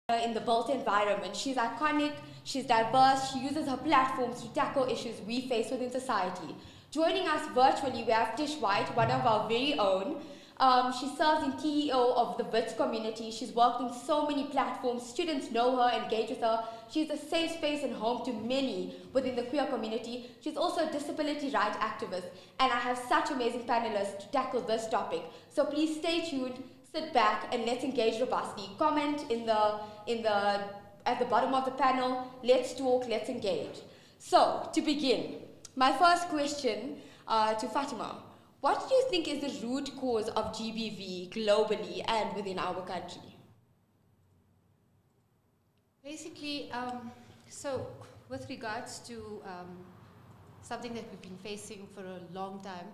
in the built environment. She's iconic, she's diverse, she uses her platforms to tackle issues we face within society. Joining us virtually, we have Tish White, one of our very own. She serves in TEO of the WITS community. She's worked in so many platforms. Students know her, engage with her. She's a safe space and home to many within the queer community. She's also a disability rights activist. And I have such amazing panelists to tackle this topic. So please stay tuned, sit back, and let's engage robustly. Comment at the bottom of the panel. Let's talk, let's engage. So, to begin, my first question to Fatima. What do you think is the root cause of GBV globally and within our country? Basically, so with regards to something that we've been facing for a long time,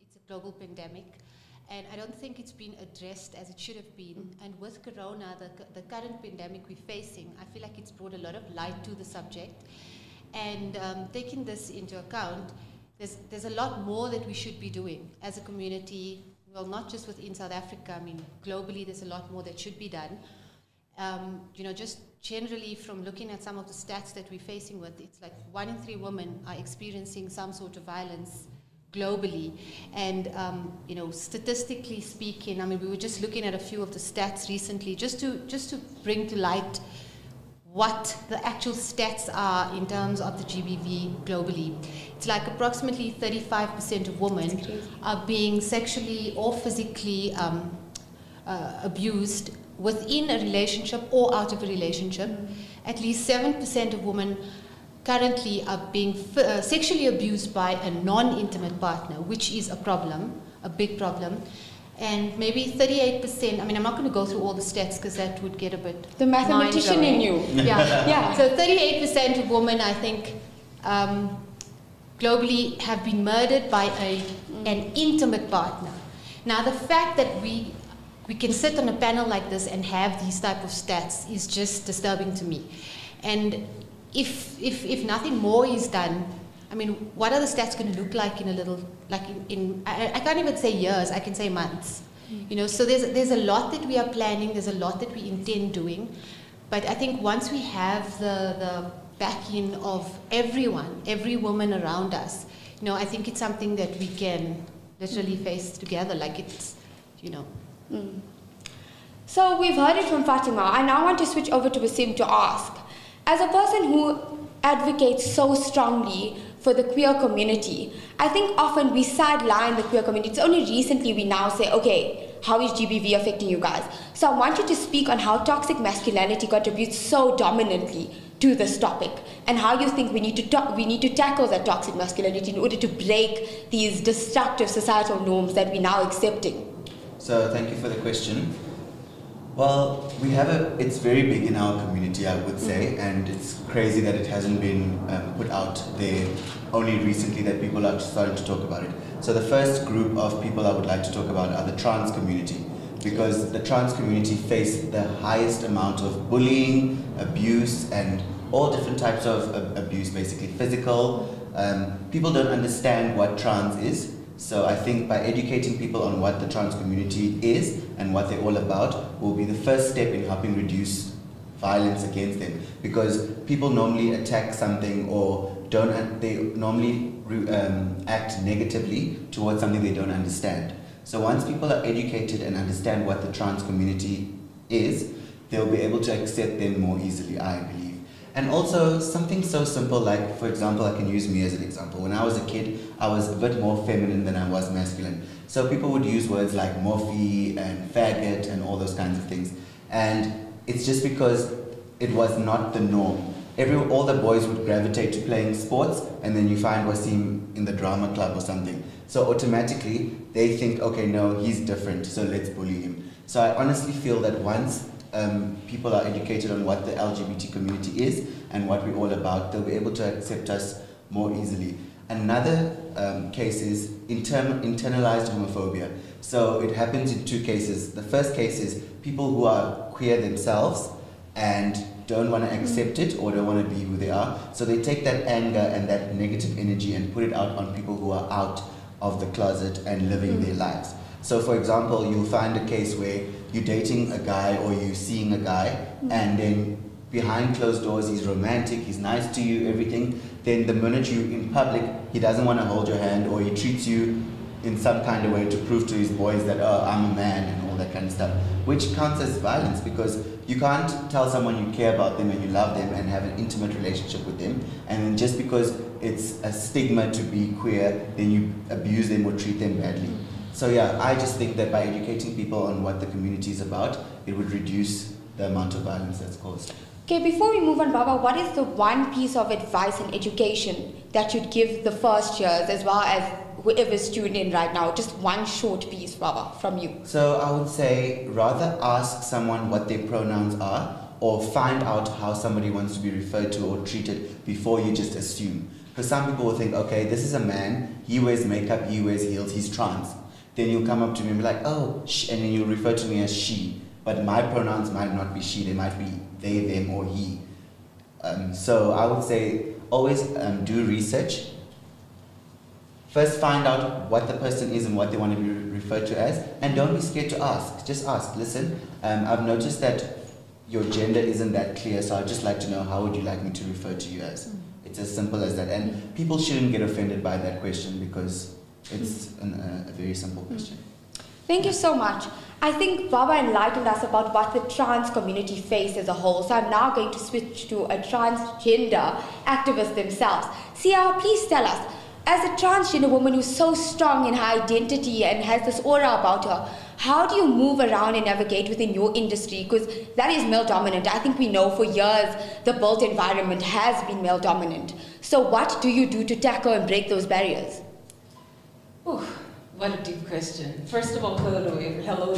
it's a global pandemic, and I don't think it's been addressed as it should have been. And with Corona, the current pandemic we're facing, I feel like it's brought a lot of light to the subject. And taking this into account, there's a lot more that we should be doing as a community, well, not just within South Africa, I mean, globally there's a lot more that should be done. You know, just generally from looking at some of the stats that we're facing with, it's like 1 in 3 women are experiencing some sort of violence globally. And, you know, statistically speaking, I mean, we were just looking at a few of the stats recently, just to bring to light what the actual stats are in terms of the GBV globally. It's like approximately 35% of women are being sexually or physically abused within a relationship or out of a relationship. At least 7% of women currently are being sexually abused by a non-intimate partner, which is a problem, a big problem. And maybe 38%, I mean, I'm not going to go through all the stats because that would get a bit the mathematician in you. Yeah. Yeah. So 38% of women, I think, globally have been murdered by an intimate partner. Now, the fact that we can sit on a panel like this and have these type of stats is just disturbing to me. And if nothing more is done, I mean, what are the stats going to look like in a little, like I can't even say years, I can say months. You know, so there's a lot that we are planning, there's a lot that we intend doing, but I think once we have the backing of everyone, every woman around us, you know, I think it's something that we can literally face together, like it's, you know. So we've heard it from Fatima. I now want to switch over to Wasim to ask, as a person who advocates so strongly for the queer community, I think often we sideline the queer community. It's only recently we now say, okay, how is GBV affecting you guys? So I want you to speak on how toxic masculinity contributes so dominantly to this topic, and how you think we need to tackle that toxic masculinity in order to break these destructive societal norms that we're now accepting. So thank you for the question. Well, it's very big in our community, I would say, and it's crazy that it hasn't been put out there only recently that people are starting to talk about it. So the first group of people I would like to talk about are the trans community, because the trans community face the highest amount of bullying, abuse, and all different types of abuse, basically physical. People don't understand what trans is. So I think by educating people on what the trans community is and what they're all about will be the first step in helping reduce violence against them. Because people normally attack something or they normally act negatively towards something they don't understand. So once people are educated and understand what the trans community is, they'll be able to accept them more easily, I believe. And also something so simple like, for example, I can use me as an example. When I was a kid, I was a bit more feminine than I was masculine. So people would use words like morphe and faggot and all those kinds of things. And it's just because it was not the norm. All the boys would gravitate to playing sports, and then you find Wasim in the drama club or something. So automatically, they think, okay, no, he's different, so let's bully him. So I honestly feel that once people are educated on what the LGBT community is and what we're all about, they'll be able to accept us more easily. Another case is internalized homophobia. So it happens in 2 cases. The first case is people who are queer themselves and don't want to accept it or don't want to be who they are. So they take that anger and that negative energy and put it out on people who are out of the closet and living their lives. So for example, you'll find a case where you're dating a guy or you're seeing a guy, and then behind closed doors he's romantic, he's nice to you, everything. Then the minute you're in public, he doesn't want to hold your hand, or he treats you in some kind of way to prove to his boys that, oh, I'm a man and all that kind of stuff, which counts as violence, because you can't tell someone you care about them and you love them and have an intimate relationship with them, and then just because it's a stigma to be queer, then you abuse them or treat them badly. So yeah, I just think that by educating people on what the community is about, it would reduce the amount of violence that's caused. Okay, before we move on, Baba, what is the one piece of advice and education that you'd give the first years as well as whoever's tuned in right now? Just one short piece, Baba, from you. So I would say rather ask someone what their pronouns are, or find out how somebody wants to be referred to or treated before you just assume. Because some people will think, okay, this is a man, he wears makeup, he wears heels, he's trans. Then you'll come up to me and be like, oh, and then you'll refer to me as she. But my pronouns might not be she, they might be they, them, or he. So I would say always do research. First find out what the person is and what they want to be referred to as, and don't be scared to ask. Just ask, listen, I've noticed that your gender isn't that clear, so I'd just like to know, how would you like me to refer to you as? It's as simple as that, and people shouldn't get offended by that question because it's a very simple question. Thank you so much. I think Baba enlightened us about what the trans community face as a whole. So I'm now going to switch to a transgender activist themselves. Sia, please tell us, as a transgender woman who's so strong in her identity and has this aura about her, how do you move around and navigate within your industry? Because that is male dominant. I think we know for years the built environment has been male dominant. So what do you do to tackle and break those barriers? Ooh. What a deep question. First of all, hello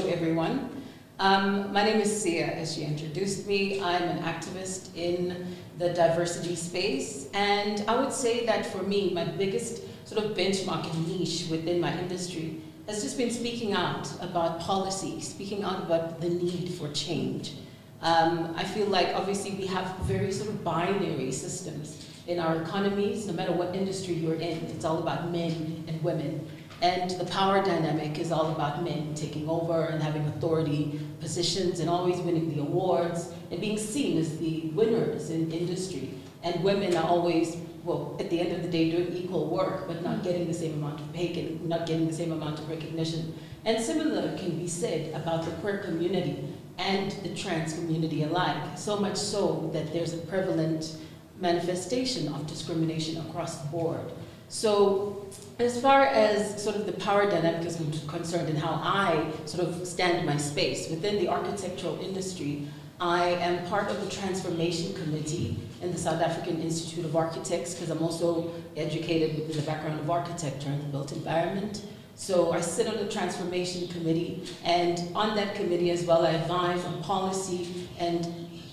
everyone. My name is Sia, as she introduced me. I'm an activist in the diversity space, and I would say that for me, my biggest sort of benchmark and niche within my industry has just been speaking out about policy, speaking out about the need for change. I feel like obviously we have very sort of binary systems in our economies, no matter what industry you're in. It's all about men and women. And the power dynamic is all about men taking over and having authority positions and always winning the awards and being seen as the winners in industry. And women are always, well, at the end of the day, doing equal work, but not getting the same amount of pay, not getting the same amount of recognition. And similar can be said about the queer community and the trans community alike, so much so that there's a prevalent manifestation of discrimination across the board. So as far as sort of the power dynamic is concerned and how I sort of stand my space within the architectural industry, I am part of the transformation committee in the South African Institute of Architects, because I'm also educated with the background of architecture and the built environment. So I sit on the transformation committee, and on that committee as well, I advise on policy and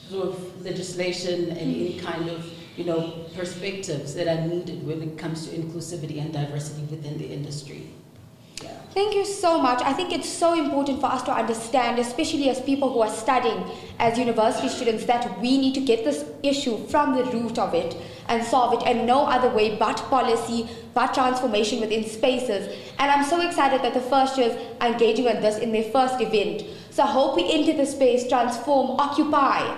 sort of legislation and any kind of perspectives that are needed when it comes to inclusivity and diversity within the industry. Yeah. Thank you so much. I think it's so important for us to understand, especially as people who are studying as university students, that we need to get this issue from the root of it and solve it, and no other way but policy, but transformation within spaces. And I'm so excited that the first years are engaging on this in their first event. So I hope we enter the space, transform, occupy.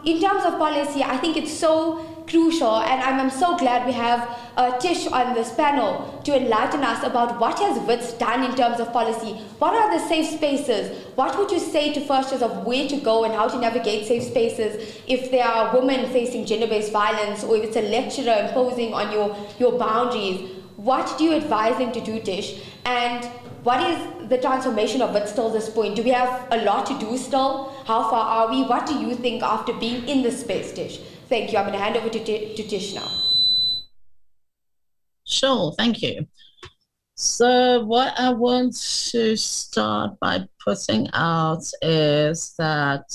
In terms of policy, I think it's so crucial, and I'm so glad we have Tish on this panel to enlighten us about what has WITS done in terms of policy. What are the safe spaces? What would you say to first years of where to go and how to navigate safe spaces if there are women facing gender-based violence, or if it's a lecturer imposing on your boundaries? What do you advise them to do, Tish? And what is the transformation of WITS till this point? Do we have a lot to do still? How far are we? What do you think after being in this space, Tish? Thank you. I'm going to hand over to Tish now. Sure, thank you. So what I want to start by putting out is that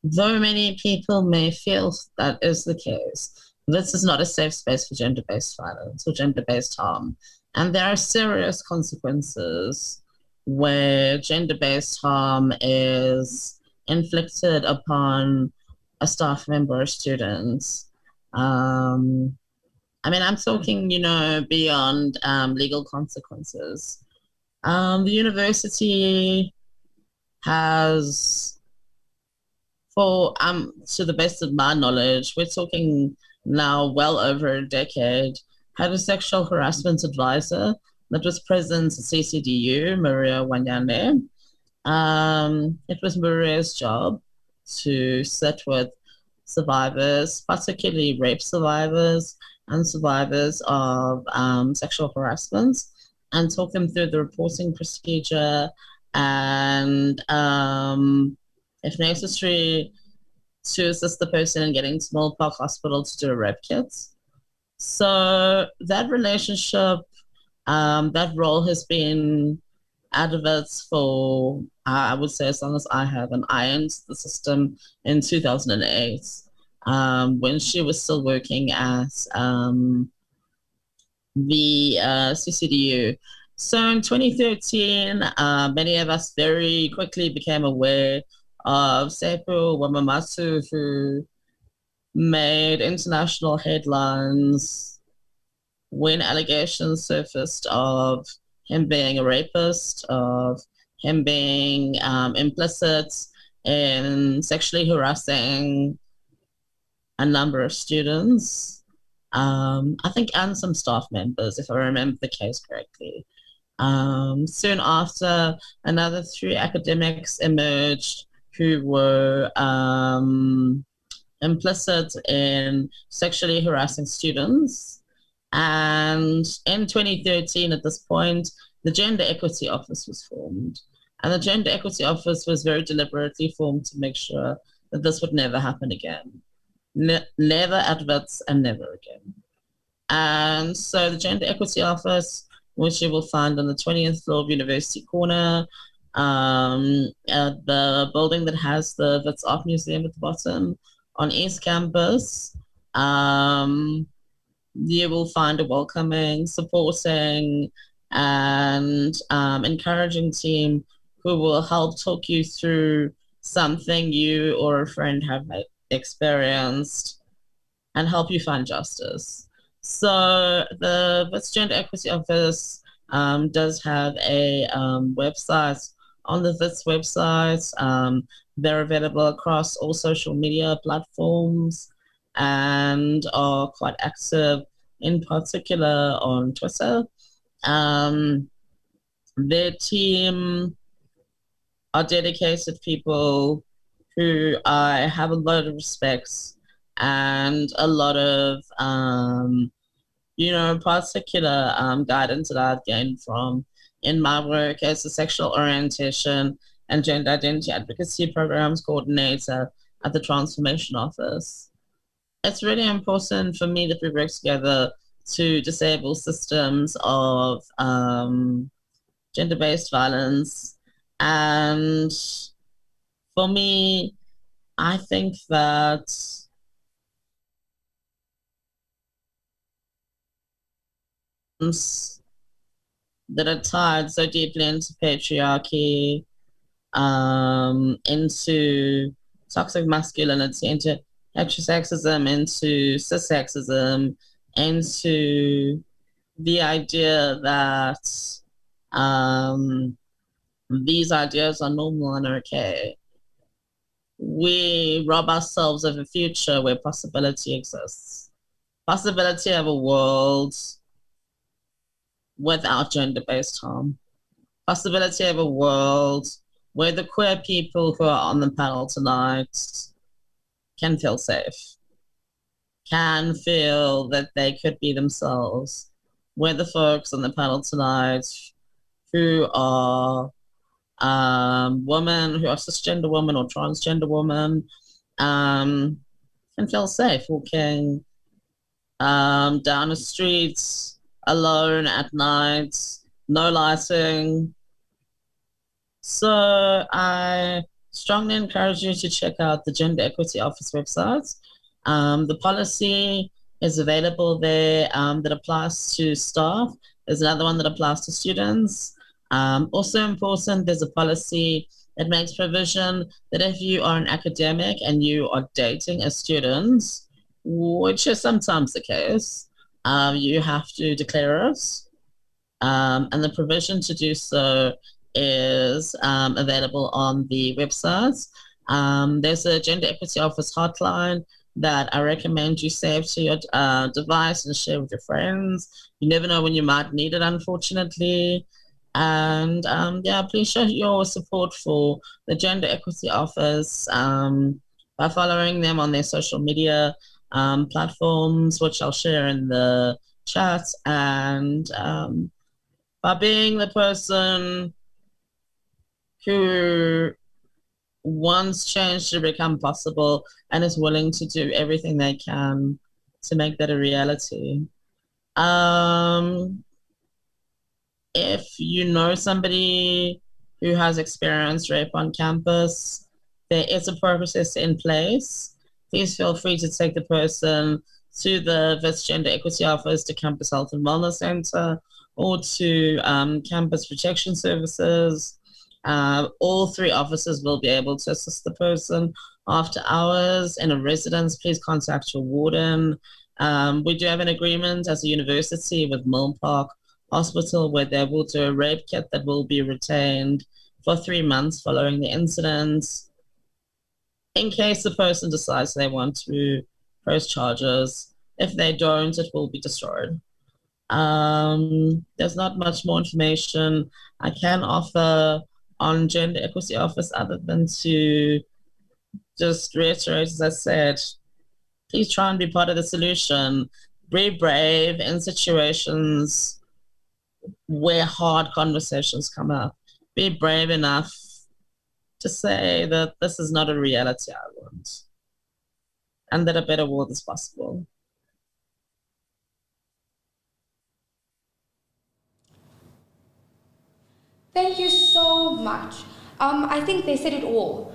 though many people may feel that is the case, this is not a safe space for gender-based violence or gender-based harm. And there are serious consequences where gender-based harm is inflicted upon a staff member or student. I'm talking, beyond legal consequences. The university has, for to the best of my knowledge, we're talking now well over a decade, had a sexual harassment advisor that was present at CCDU, Maria Wanyane. It was Maria's job to sit with survivors, particularly rape survivors and survivors of sexual harassment, and talk them through the reporting procedure and, if necessary, to assist the person in getting to Smallpox Hospital to do a rape kit. So that relationship, that role has been out of it for, I would say, as long as I have. And I entered the system in 2008 when she was still working at the CCDU. So in 2013, many of us very quickly became aware of Sepu Wamamatu, who made international headlines when allegations surfaced of him being a rapist, of him being implicit in sexually harassing a number of students, I think, and some staff members, if I remember the case correctly. Soon after, another 3 academics emerged who were implicit in sexually harassing students. And in 2013, at this point, the Gender Equity Office was formed. And the Gender Equity Office was very deliberately formed to make sure that this would never happen again. Never at Wits and never again. And so the Gender Equity Office, which you will find on the 20th floor of University Corner, the building that has the Wits Art Museum at the bottom, on East Campus, you will find a welcoming, supporting, and encouraging team who will help talk you through something you or a friend have experienced and help you find justice. So the Wits Gender Equity Office does have a website. On the Wits website, they're available across all social media platforms and are quite active, in particular on Twitter. Their team are dedicated people who I have a lot of respect and a lot of, particular guidance that I've gained from in my work as a sexual orientation and gender identity advocacy programs coordinator at the Transformation Office. It's really important for me that we work together to disable systems of gender-based violence. And for me, I think that that are tied so deeply into patriarchy, into toxic masculinity, into heterosexism, into cissexism, into the idea that these ideas are normal and okay. We rob ourselves of a future where possibility exists. Possibility of a world without gender-based harm. Possibility of a world where the queer people who are on the panel tonight can feel safe, can feel that they could be themselves, where the folks on the panel tonight who are women, who are cisgender women or transgender women, can feel safe walking down the streets alone at night, no lighting. So I strongly encourage you to check out the Gender Equity Office website. The policy is available there that applies to staff. There's another one that applies to students. Also important, there's a policy that makes provision that if you are an academic and you are dating a student, which is sometimes the case, you have to declare it. And the provision to do so is available on the websites. There's a Gender Equity Office hotline that I recommend you save to your device and share with your friends. You never know when you might need it, unfortunately. And yeah, please show your support for the Gender Equity Office by following them on their social media platforms, which I'll share in the chat, and by being the person who wants change to become possible and is willing to do everything they can to make that a reality. If you know somebody who has experienced rape on campus, there is a process in place. Please feel free to take the person to the Vice Gender Equity Office, to Campus Health and Wellness Center, or to Campus Protection Services. All three offices will be able to assist the person after hours. In a residence, please contact your warden. We do have an agreement as a university with Mill Park Hospital where they will do a rape kit that will be retained for 3 months following the incident. In case the person decides they want to press charges, if they don't, it will be destroyed. There's not much more information I can offer on Gender Equity Office other than to just reiterate, as I said, please try and be part of the solution. Be brave in situations where hard conversations come up. Be brave enough to say that this is not a reality I want, and that a better world is possible. Thank you so much. I think they said it all.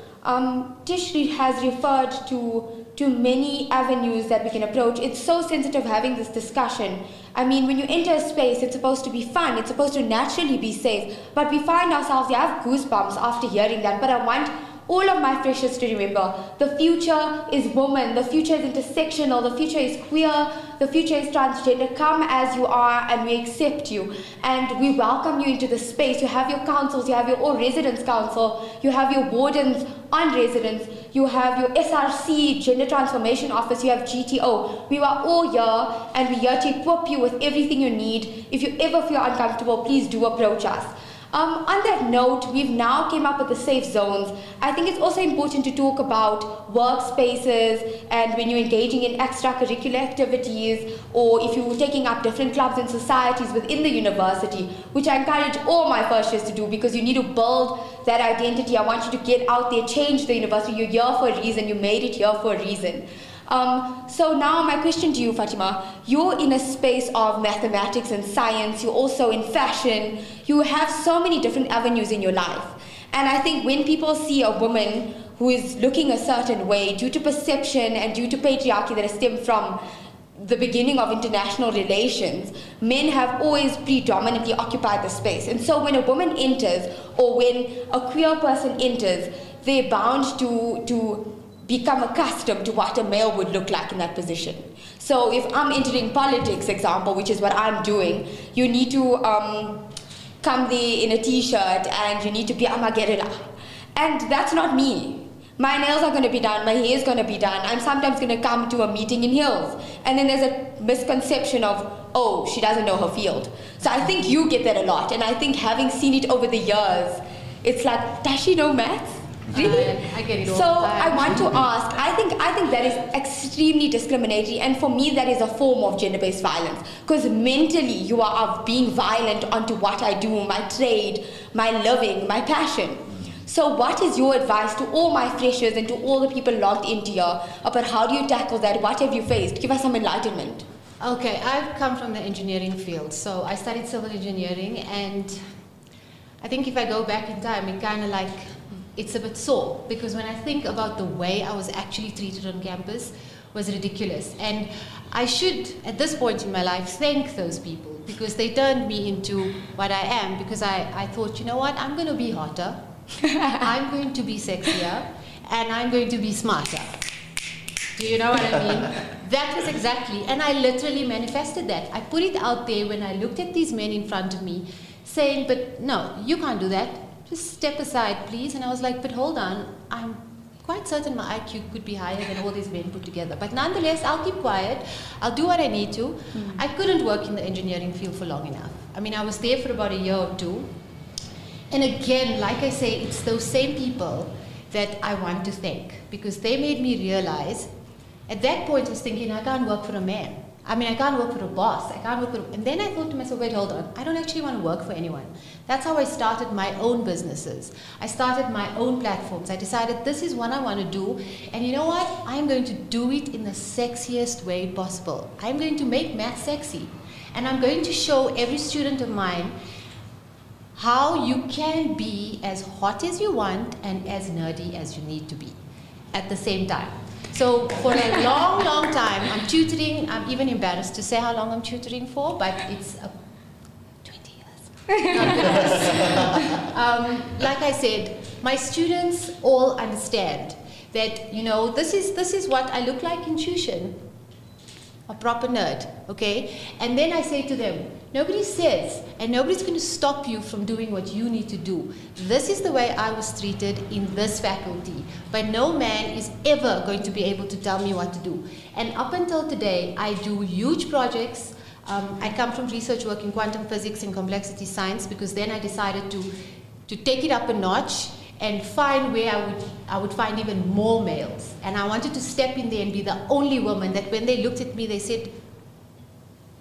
Tish has referred to many avenues that we can approach. It's so sensitive having this discussion. I mean, when you enter a space, it's supposed to be fun, it's supposed to naturally be safe, but we find ourselves, I have goosebumps after hearing that, but I want all of my freshers to remember, the future is woman, the future is intersectional, the future is queer, the future is transgender. Come as you are and we accept you and we welcome you into the space. You have your councils, you have your all residence council, you have your wardens on residence, you have your SRC, Gender Transformation Office, you have GTO. We are all here and we're here to equip you with everything you need. If you ever feel uncomfortable, please do approach us. On that note, we've now came up with the safe zones. I think it's also important to talk about workspaces and when you're engaging in extracurricular activities or if you're taking up different clubs and societies within the university, which I encourage all my first years to do because you need to build that identity. I want you to get out there, change the university. You're here for a reason. You made it here for a reason. So now my question to you, Fatima, you're in a space of mathematics and science, you're also in fashion, you have so many different avenues in your life. And I think when people see a woman who is looking a certain way due to perception and due to patriarchy that has stemmed from the beginning of international relations, men have always predominantly occupied the space. And so when a woman enters or when a queer person enters, they're bound to become accustomed to what a male would look like in that position. So if I'm entering politics, example, which is what I'm doing, you need to come there in a t-shirt and you need to be amagerela. And that's not me. My nails are going to be done, my hair is going to be done. I'm sometimes going to come to a meeting in heels. And then there's a misconception of, oh, she doesn't know her field. So I think you get that a lot. And I think having seen it over the years, it's like, does she know maths? Really? I get it all. So I want to ask, I think that is extremely discriminatory, and for me that is a form of gender-based violence, because mentally you are being violent onto what I do, my trade, my living, my passion. So what is your advice to all my freshers and to all the people logged into here about how do you tackle that? What have you faced? Give us some enlightenment. Okay, I've come from the engineering field, so I studied civil engineering, and I think if I go back in time, it kind of like, it's a bit sore, because when I think about the way I was actually treated on campus was ridiculous. And I should, at this point in my life, thank those people, because they turned me into what I am, because I thought, you know what, I'm going to be hotter, I'm going to be sexier, and I'm going to be smarter. Do you know what I mean? That was exactly, and I literally manifested that. I put it out there when I looked at these men in front of me, saying, but no, you can't do that. just step aside, please. And I was like, but hold on, I'm quite certain my IQ could be higher than all these men put together. But nonetheless, I'll keep quiet. I'll do what I need to. I couldn't work in the engineering field for long enough. I mean, I was there for about a year or two. And again, like I say, it's those same people that I want to thank, because they made me realize, at that point I was thinking, I can't work for a man. I mean, I can't work for a boss. I can't work for and then I thought to myself, wait, hold on. I don't actually want to work for anyone. That's how I started my own businesses. I started my own platforms. I decided this is what I want to do. And you know what? I'm going to do it in the sexiest way possible. I'm going to make math sexy. And I'm going to show every student of mine how you can be as hot as you want and as nerdy as you need to be at the same time. So for a long, long time, I'm tutoring. I'm even embarrassed to say how long I'm tutoring for, but it's 20 years. Like I said, my students all understand that, you know, this is what I look like in tuition, a proper nerd, okay? And then I say to them, nobody says, and nobody's going to stop you from doing what you need to do. This is the way I was treated in this faculty, but no man is ever going to be able to tell me what to do. And up until today, I do huge projects. I come from research work in quantum physics and complexity science, because then I decided to take it up a notch and find where I would find even more males. And I wanted to step in there and be the only woman that when they looked at me, they said,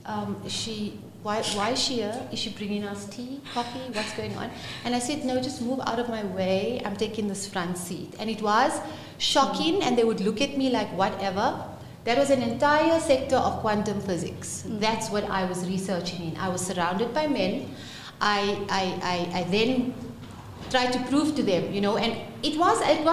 why is she here? Is she bringing us tea, coffee? What's going on? And I said, no, just move out of my way. I'm taking this front seat. And it was shocking, and they would look at me like whatever. That was an entire sector of quantum physics. That's what I was researching in. I was surrounded by men. I then tried to prove to them, you know, and it was a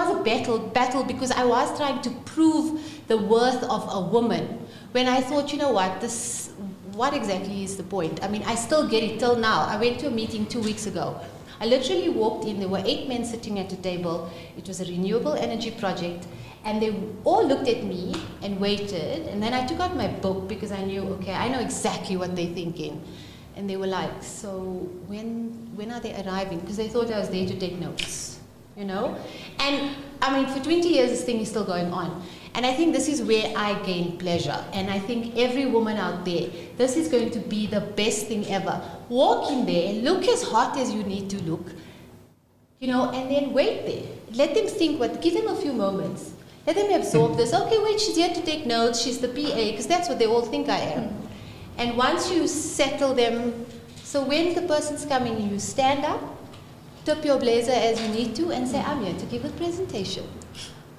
battle because I was trying to prove the worth of a woman. When I thought, you know what exactly is the point? I mean, I still get it till now. I went to a meeting 2 weeks ago. I literally walked in, there were 8 men sitting at a table. It was a renewable energy project, and they all looked at me and waited, and then I took out my book because I knew, okay, I know exactly what they're thinking. And they were like, so when are they arriving? Because they thought I was there to take notes, you know? And I mean, for 20 years, this thing is still going on. And I think this is where I gain pleasure. And I think every woman out there, this is going to be the best thing ever. Walk in there, look as hot as you need to look, you know, and then wait there. Let them think, give them a few moments. Let them absorb this. Okay, wait, she's here to take notes, she's the PA, because that's what they all think I am. And once you settle them, so when the person's coming, you stand up, tip your blazer as you need to, and say, I'm here to give a presentation.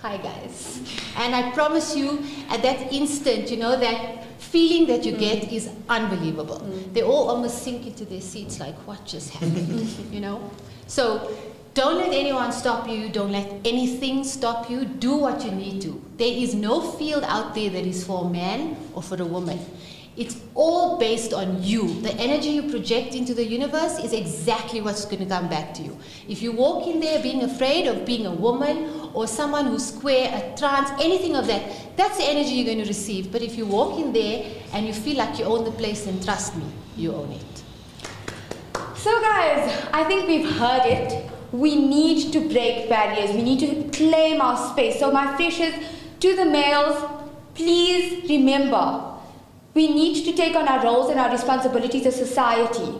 Hi guys. And I promise you, at that instant, you know, that feeling that you get is unbelievable. They all almost sink into their seats like, what just happened, you know? So don't let anyone stop you. Don't let anything stop you. Do what you need to. There is no field out there that is for a man or for a woman. It's all based on you. The energy you project into the universe is exactly what's going to come back to you. If you walk in there being afraid of being a woman or someone who's queer, a trans, anything of that, that's the energy you're going to receive. But if you walk in there and you feel like you own the place, then trust me, you own it. So guys, I think we've heard it. We need to break barriers. We need to claim our space. So my fishes, to the males, please remember, we need to take on our roles and our responsibilities as society.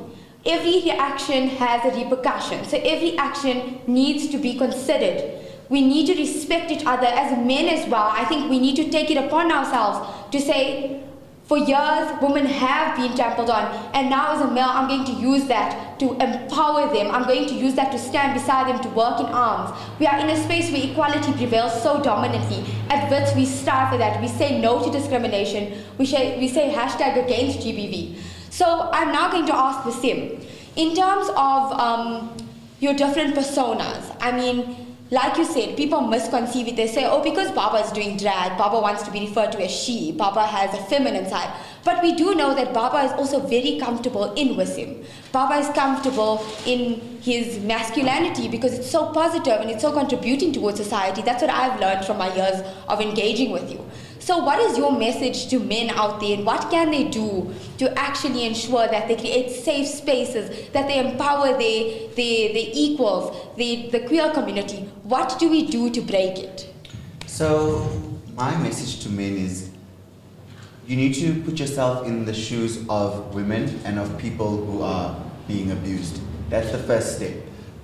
Every reaction has a repercussion, so every action needs to be considered. We need to respect each other as men as well. I think we need to take it upon ourselves to say, for years, women have been trampled on, and now as a male, I'm going to use that to empower them. I'm going to use that to stand beside them, to work in arms. We are in a space where equality prevails so dominantly. At WITS, we strive for that. We say no to discrimination. We say hashtag against GBV. So I'm now going to ask Wasim, in terms of your different personas, I mean, like you said, people misconceive it. They say, oh, because Baba is doing drag, Baba wants to be referred to as she, Baba has a feminine side. But we do know that Baba is also very comfortable in Wasim. Baba is comfortable in his masculinity because it's so positive and it's so contributing towards society. That's what I've learned from my years of engaging with you. So what is your message to men out there, and what can they do to actually ensure that they create safe spaces, that they empower their equals, the queer community? What do we do to break it? So my message to men is, you need to put yourself in the shoes of women and of people who are being abused. That's the first step.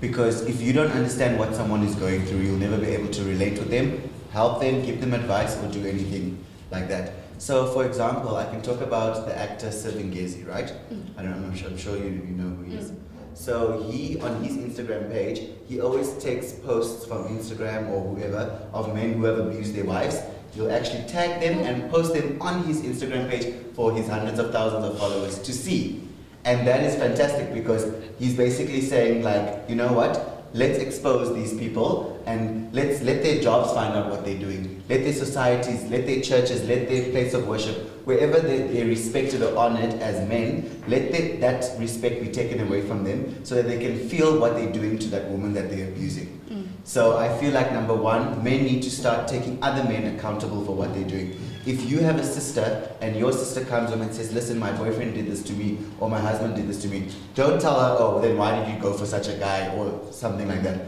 Because if you don't understand what someone is going through, you'll never be able to relate with them, help them, give them advice, or do anything like that. So, for example, I can talk about the actor Sivingezi, right? I'm sure you know who he is. So he, on his Instagram page, he always takes posts from Instagram or whoever of men who have abused their wives. He'll actually tag them and post them on his Instagram page for his hundreds of thousands of followers to see. And that is fantastic, because he's basically saying, like, you know what? Let's expose these people and let's let their jobs find out what they're doing. Let their societies, let their churches, let their place of worship, wherever they're respected or honored as men, let that respect be taken away from them so that they can feel what they're doing to that woman that they're abusing. So I feel like, number one, men need to start taking other men accountable for what they're doing. If you have a sister and your sister comes home and says, listen, my boyfriend did this to me, or my husband did this to me, don't tell her, oh, then why did you go for such a guy, or something like that.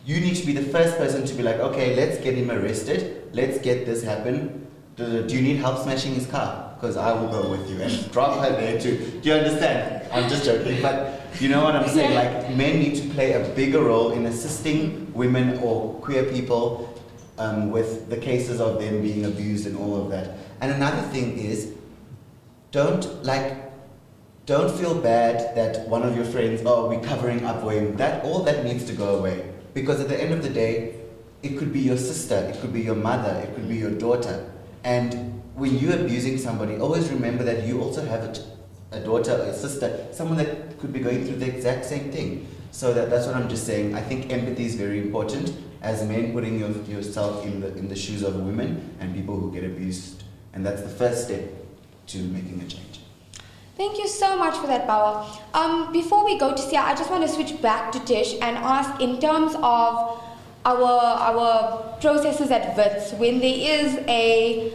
You need to be the first person to be like, okay, let's get him arrested, let's get this happen. Do you need help smashing his car? Because I will go with you, and drop her there too. Do you understand? I'm just joking, but you know what I'm saying? Like, men need to play a bigger role in assisting women or queer people with the cases of them being abused and all of that. And another thing is, don't feel bad that one of your friends, oh, we're covering up for him. All that needs to go away. Because at the end of the day, it could be your sister, it could be your mother, it could be your daughter. And when you're abusing somebody, always remember that you also have a daughter or a sister, someone that could be going through the exact same thing. So that's what I'm just saying. I think empathy is very important as men, putting yourself in the shoes of women and people who get abused. And that's the first step to making a change. Thank you so much for that, Bawa. Before we go to Sia, I just want to switch back to Tish and ask, in terms of our processes at WITS, when there is a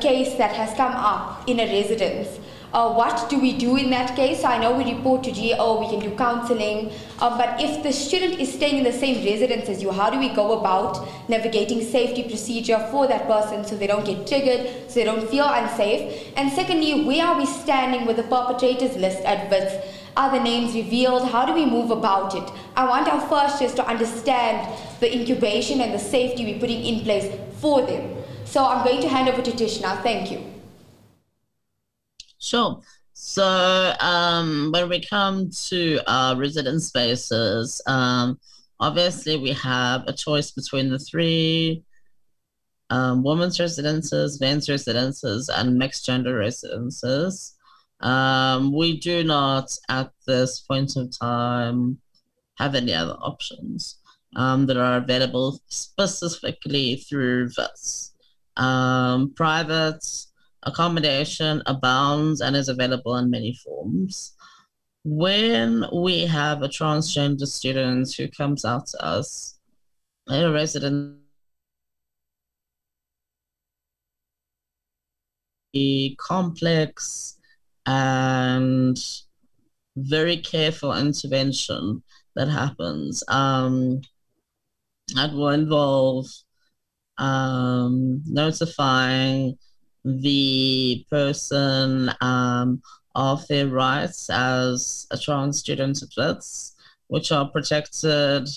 case that has come up in a residence, what do we do in that case? So I know we report to GO, we can do counseling, but if the student is staying in the same residence as you, how do we go about navigating safety procedure for that person so they don't get triggered, so they don't feel unsafe? And secondly, where are we standing with the perpetrators list at WITS? Are the names revealed? How do we move about it? I want our first just to understand the incubation and the safety we're putting in place for them. So I'm going to hand over to Tish now. Thank you. Sure. So when we come to residence spaces, obviously we have a choice between the three women's residences, men's residences, and mixed gender residences. We do not, at this point of time, have any other options that are available specifically through VIS. Private accommodation abounds and is available in many forms. When we have a transgender student who comes out to us in a residence, complex and very careful intervention that happens. That will involve notifying the person of their rights as a trans student at WITS, which are protected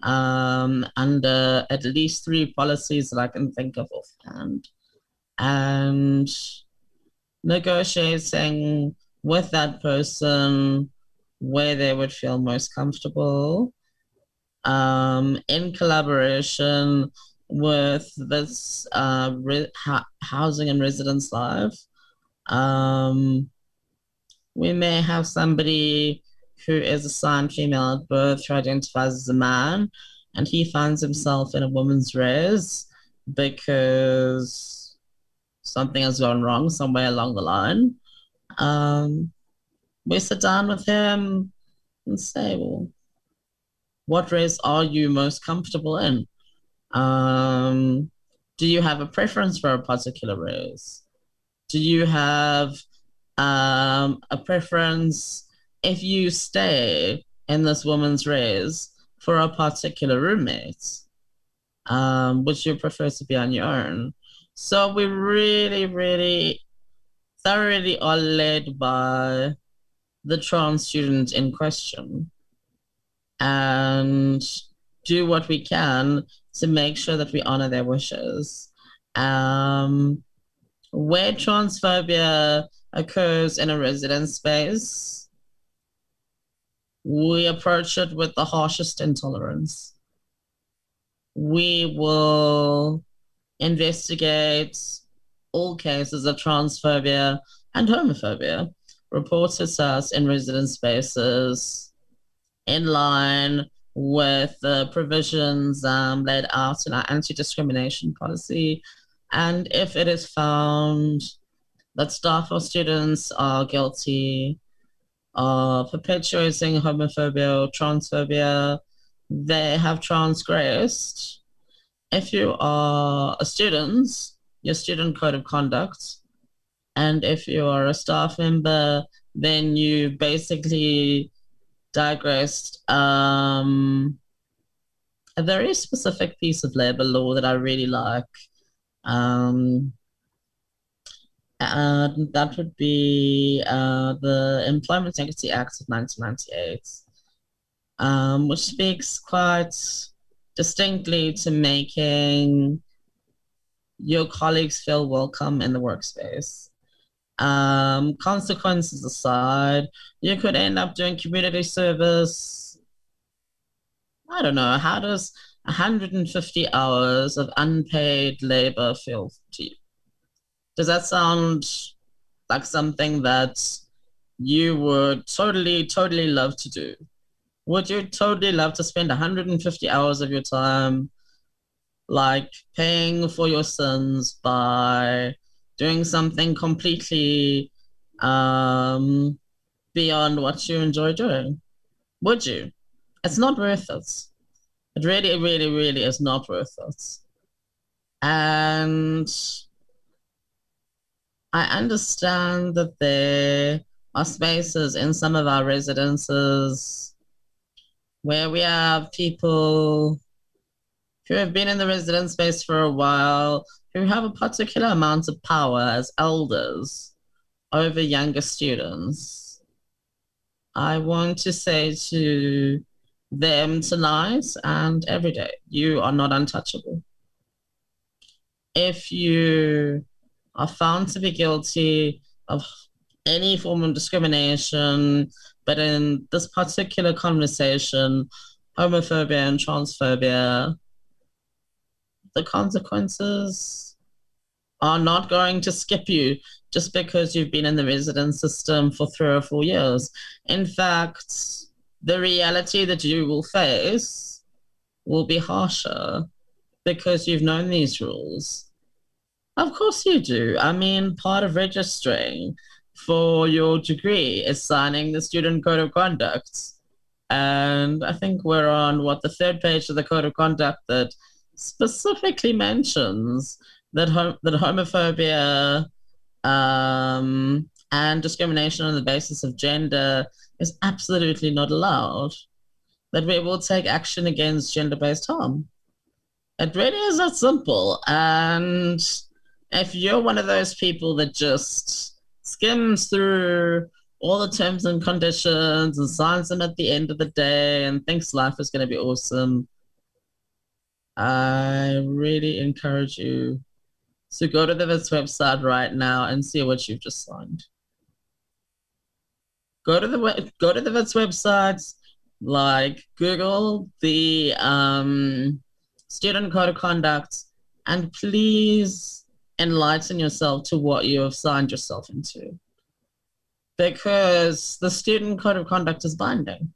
under at least 3 policies that I can think of offhand, and negotiating with that person where they would feel most comfortable, in collaboration with this Housing and Residence Live. We may have somebody who is assigned female at birth who identifies as a man, and he finds himself in a woman's res because something has gone wrong somewhere along the line. We sit down with him and say, well, what race are you most comfortable in? Do you have a preference for a particular race? Do you have a preference if you stay in this woman's race for a particular roommate? Would you prefer to be on your own? So we really, really thoroughly are led by the trans student in question and do what we can to make sure that we honor their wishes. Where transphobia occurs in a residence space, we approach it with the harshest intolerance. We will investigate all cases of transphobia and homophobia reported to us in residence spaces in line with the provisions laid out in our anti-discrimination policy. And if it is found that staff or students are guilty of perpetuating homophobia or transphobia, they have transgressed. If you are a student, your student code of conduct, and if you are a staff member, then you basically digressed a very specific piece of labor law that I really like. And that would be the Employment Secrecy Act of 1998, which speaks quite distinctly to making your colleagues feel welcome in the workspace. Consequences aside, you could end up doing community service. I don't know, how does 150 hours of unpaid labor feel to you? Does that sound like something that you would totally love to do? Would you totally love to spend 150 hours of your time like paying for your sins by doing something completely beyond what you enjoy doing? Would you? It's not worth it. It really, really, really is not worth it. And I understand that there are spaces in some of our residences where we have people who have been in the residence space for a while, who have a particular amount of power as elders over younger students. I want to say to them tonight and every day, you are not untouchable. If you are found to be guilty of any form of discrimination, but in this particular conversation, homophobia and transphobia, the consequences are not going to skip you just because you've been in the residence system for 3 or 4 years. In fact, the reality that you will face will be harsher because you've known these rules. Of course you do. I mean, part of registering for your degree is signing the student code of conduct. And I think we're on, the 3rd page of the code of conduct that specifically mentions that homophobia and discrimination on the basis of gender is absolutely not allowed, that we will take action against gender-based harm. It really is that simple. And if you're one of those people that just skims through all the terms and conditions and signs them at the end of the day and thinks life is going to be awesome, I really encourage you to go to the VITS website right now and see what you've just signed. Go to the VITS website, like Google the student code of conduct, and please enlighten yourself to what you have signed yourself into, because the student code of conduct is binding.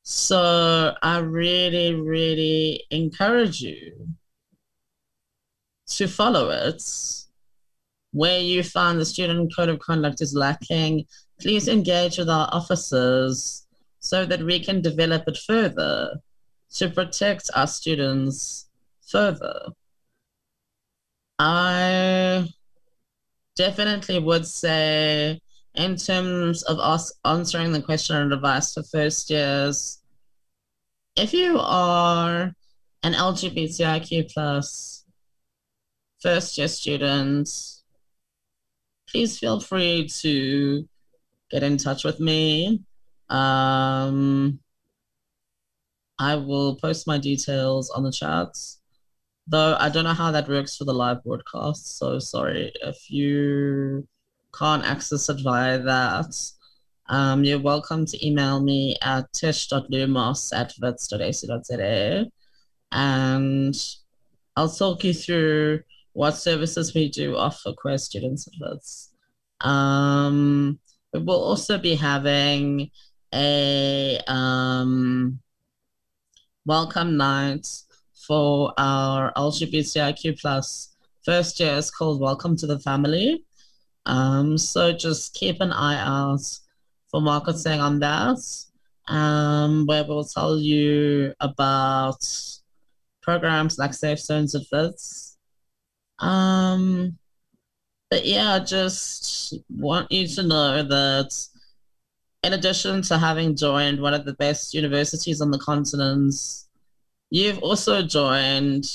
So I really, really encourage you to follow it. Where you find the student code of conduct is lacking, please engage with our officers so that we can develop it further to protect our students further. I definitely would say, in terms of us answering the question on advice for first years, if you are an LGBTIQ plus first year student, please feel free to get in touch with me. I will post my details on the chats, though I don't know how that works for the live broadcast, so sorry if you can't access it via that. You're welcome to email me at tish.lumos@wits.ac.za, and I'll talk you through what services we do offer queer students at Wits. We will also be having a welcome night for our LGBTIQ plus first years called Welcome to the Family. So just keep an eye out for marketing on that, where we'll tell you about programs like Safe Zones at Wits. But yeah, just want you to know that in addition to having joined one of the best universities on the continent, you've also joined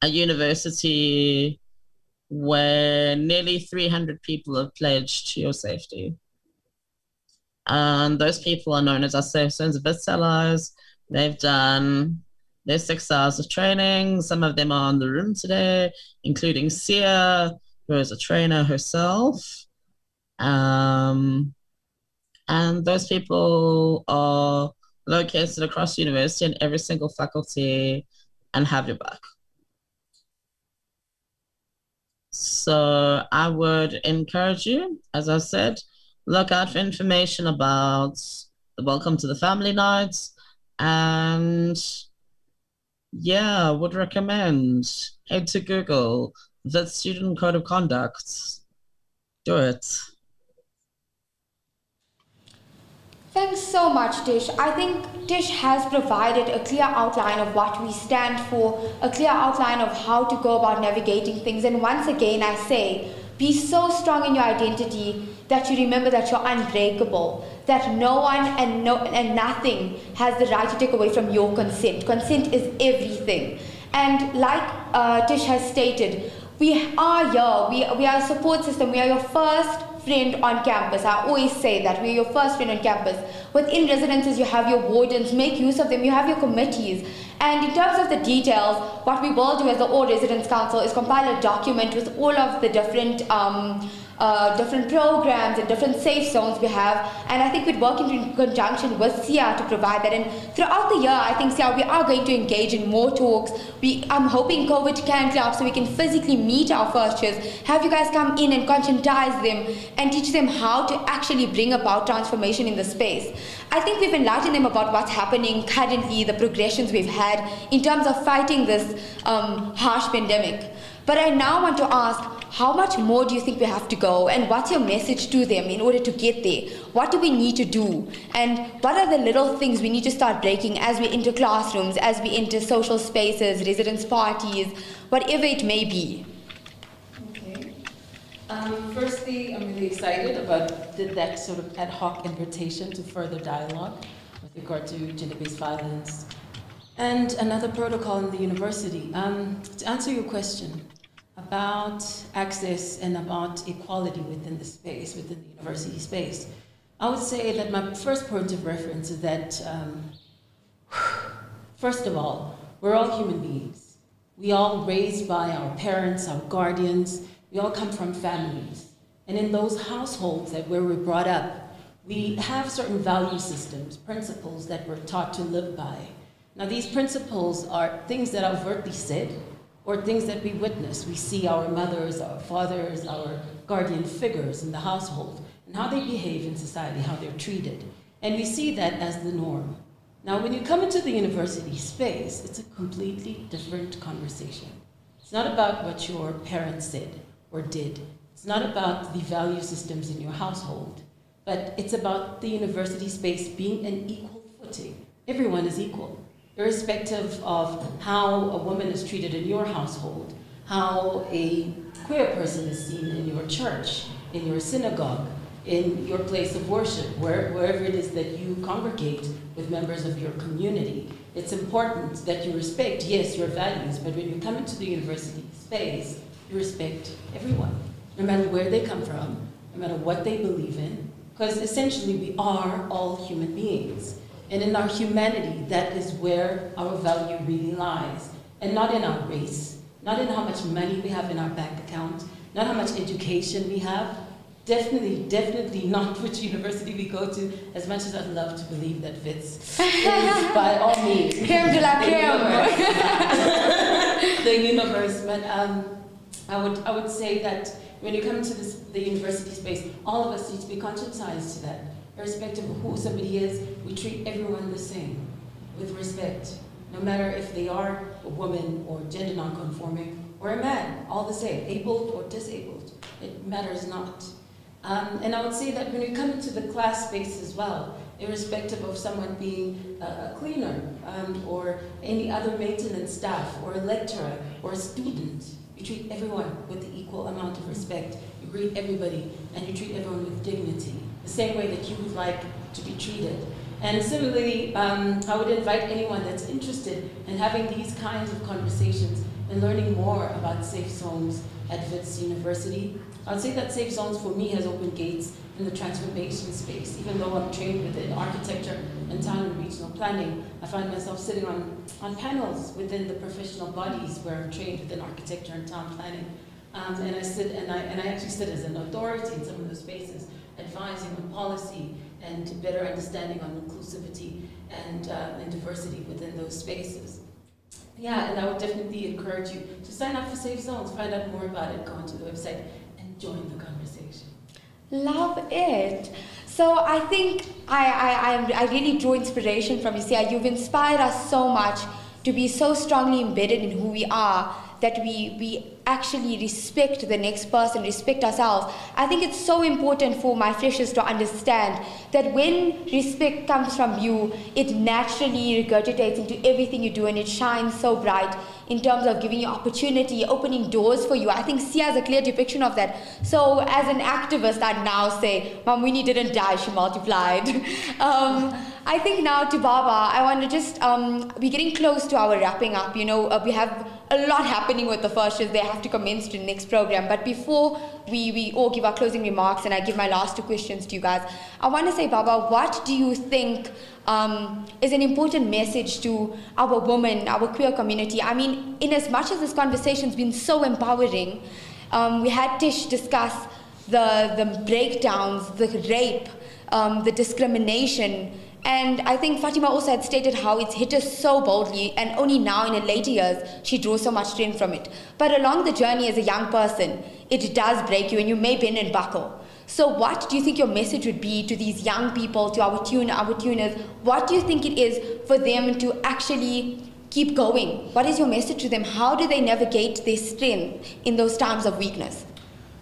a university where nearly 300 people have pledged to your safety. And those people are known as our Safe Zones of Wits allies. They've done their 6 hours of training. Some of them are in the room today, including Sia, who is a trainer herself. And those people are located across the university in every single faculty and have your back. So I would encourage you, as I said, look out for information about the Welcome to the Family Nights, and yeah, would recommend head to Google the Student Code of Conduct. Do it. Thanks so much, Tish. I think Tish has provided a clear outline of what we stand for, a clear outline of how to go about navigating things. And once again, I say, be so strong in your identity that you remember that you're unbreakable, that no one and nothing has the right to take away from your consent. Consent is everything. And like Tish has stated, we are here, we are a support system, we are your first friend on campus. I always say that we're your first friend on campus. Within residences, you have your wardens, make use of them, you have your committees. And in terms of the details, what we will do as the All Residence Council is compile a document with all of the different programs and different safe zones we have, and I think we'd work in conjunction with SIA to provide that. And throughout the year, I think SIA, we are going to engage in more talks. I'm hoping COVID can clear up so we can physically meet our first years, have you guys come in and conscientize them and teach them how to actually bring about transformation in the space. I think we've enlightened them about what's happening currently, the progressions we've had in terms of fighting this harsh pandemic. But I now want to ask, how much more do you think we have to go, and what's your message to them in order to get there? What do we need to do, and what are the little things we need to start breaking as we enter classrooms, as we enter social spaces, residence parties, whatever it may be? Okay. Firstly, I'm really excited about that sort of ad hoc invitation to further dialogue with regard to gender-based violence and another protocol in the university. To answer your question about access and about equality within the space, within the university space, I would say that my first point of reference is that, first of all, we're all human beings. We all raised by our parents, our guardians, we all come from families. And in those households where we're brought up, we have certain value systems, principles that we're taught to live by. Now, these principles are things that are overtly said or things that we witness. We see our mothers, our fathers, our guardian figures in the household and how they behave in society, how they're treated. And we see that as the norm. Now, when you come into the university space, it's a completely different conversation. It's not about what your parents said or did. It's not about the value systems in your household, but it's about the university space being an equal footing. Everyone is equal. irrespective of how a woman is treated in your household, how a queer person is seen in your church, in your synagogue, in your place of worship, wherever it is that you congregate with members of your community. It's important that you respect, yes, your values, but when you come into the university space, you respect everyone, no matter where they come from, no matter what they believe in, because essentially we are all human beings. And in our humanity, that is where our value really lies, and not in our race, not in how much money we have in our bank account, not how much education we have, definitely not which university we go to, as much as I'd love to believe that Wits is by all means Creme de la creme. the universe. But I would say that when you come to the university space, all of us need to be conscientized to that. Irrespective of who somebody is, we treat everyone the same, with respect. No matter if they are a woman or gender non-conforming or a man, all the same, abled or disabled, it matters not. And I would say that when you come into the class space as well, irrespective of someone being a cleaner or any other maintenance staff or a lecturer or a student, you treat everyone with the equal amount of respect. You greet everybody and you treat everyone with dignity, the same way that you would like to be treated. And similarly, I would invite anyone that's interested in having these kinds of conversations and learning more about safe zones at Wits University. I would say that Safe Zones for me has opened gates in the transformation space. Even though I'm trained within architecture and town and regional planning, I find myself sitting on panels within the professional bodies where I'm trained within architecture and town planning. And I actually sit as an authority in some of those spaces, advising on policy and better understanding on inclusivity and diversity within those spaces. Yeah, and I would definitely encourage you to sign up for Safe Zones, find out more about it, go onto the website, and join the conversation. Love it. So I think I really draw inspiration from you, Sia. You've inspired us so much to be so strongly embedded in who we are that we actually respect the next person, respect ourselves. I think it's so important for my freshers to understand that when respect comes from you, it naturally regurgitates into everything you do and it shines so bright in terms of giving you opportunity, opening doors for you. I think Sia is a clear depiction of that. So as an activist, I'd now say, Mom Winnie didn't die, she multiplied. I think now to Baba, I want to just, we're getting close to our wrapping up. You know, we have a lot happening with the freshers. They have to commence to the next program. But before we all give our closing remarks and I give my last two questions to you guys, I want to say, Baba, what do you think is an important message to our women, our queer community? I mean, in as much as this conversation's been so empowering, we had Tish discuss the breakdowns, the rape, the discrimination. And I think Fatima also had stated how it's hit us so boldly, and only now in her later years, she draws so much strength from it. But along the journey as a young person, it does break you and you may bend and buckle. So what do you think your message would be to these young people, to our tuners? What do you think it is for them to actually keep going? What is your message to them? How do they navigate their strength in those times of weakness?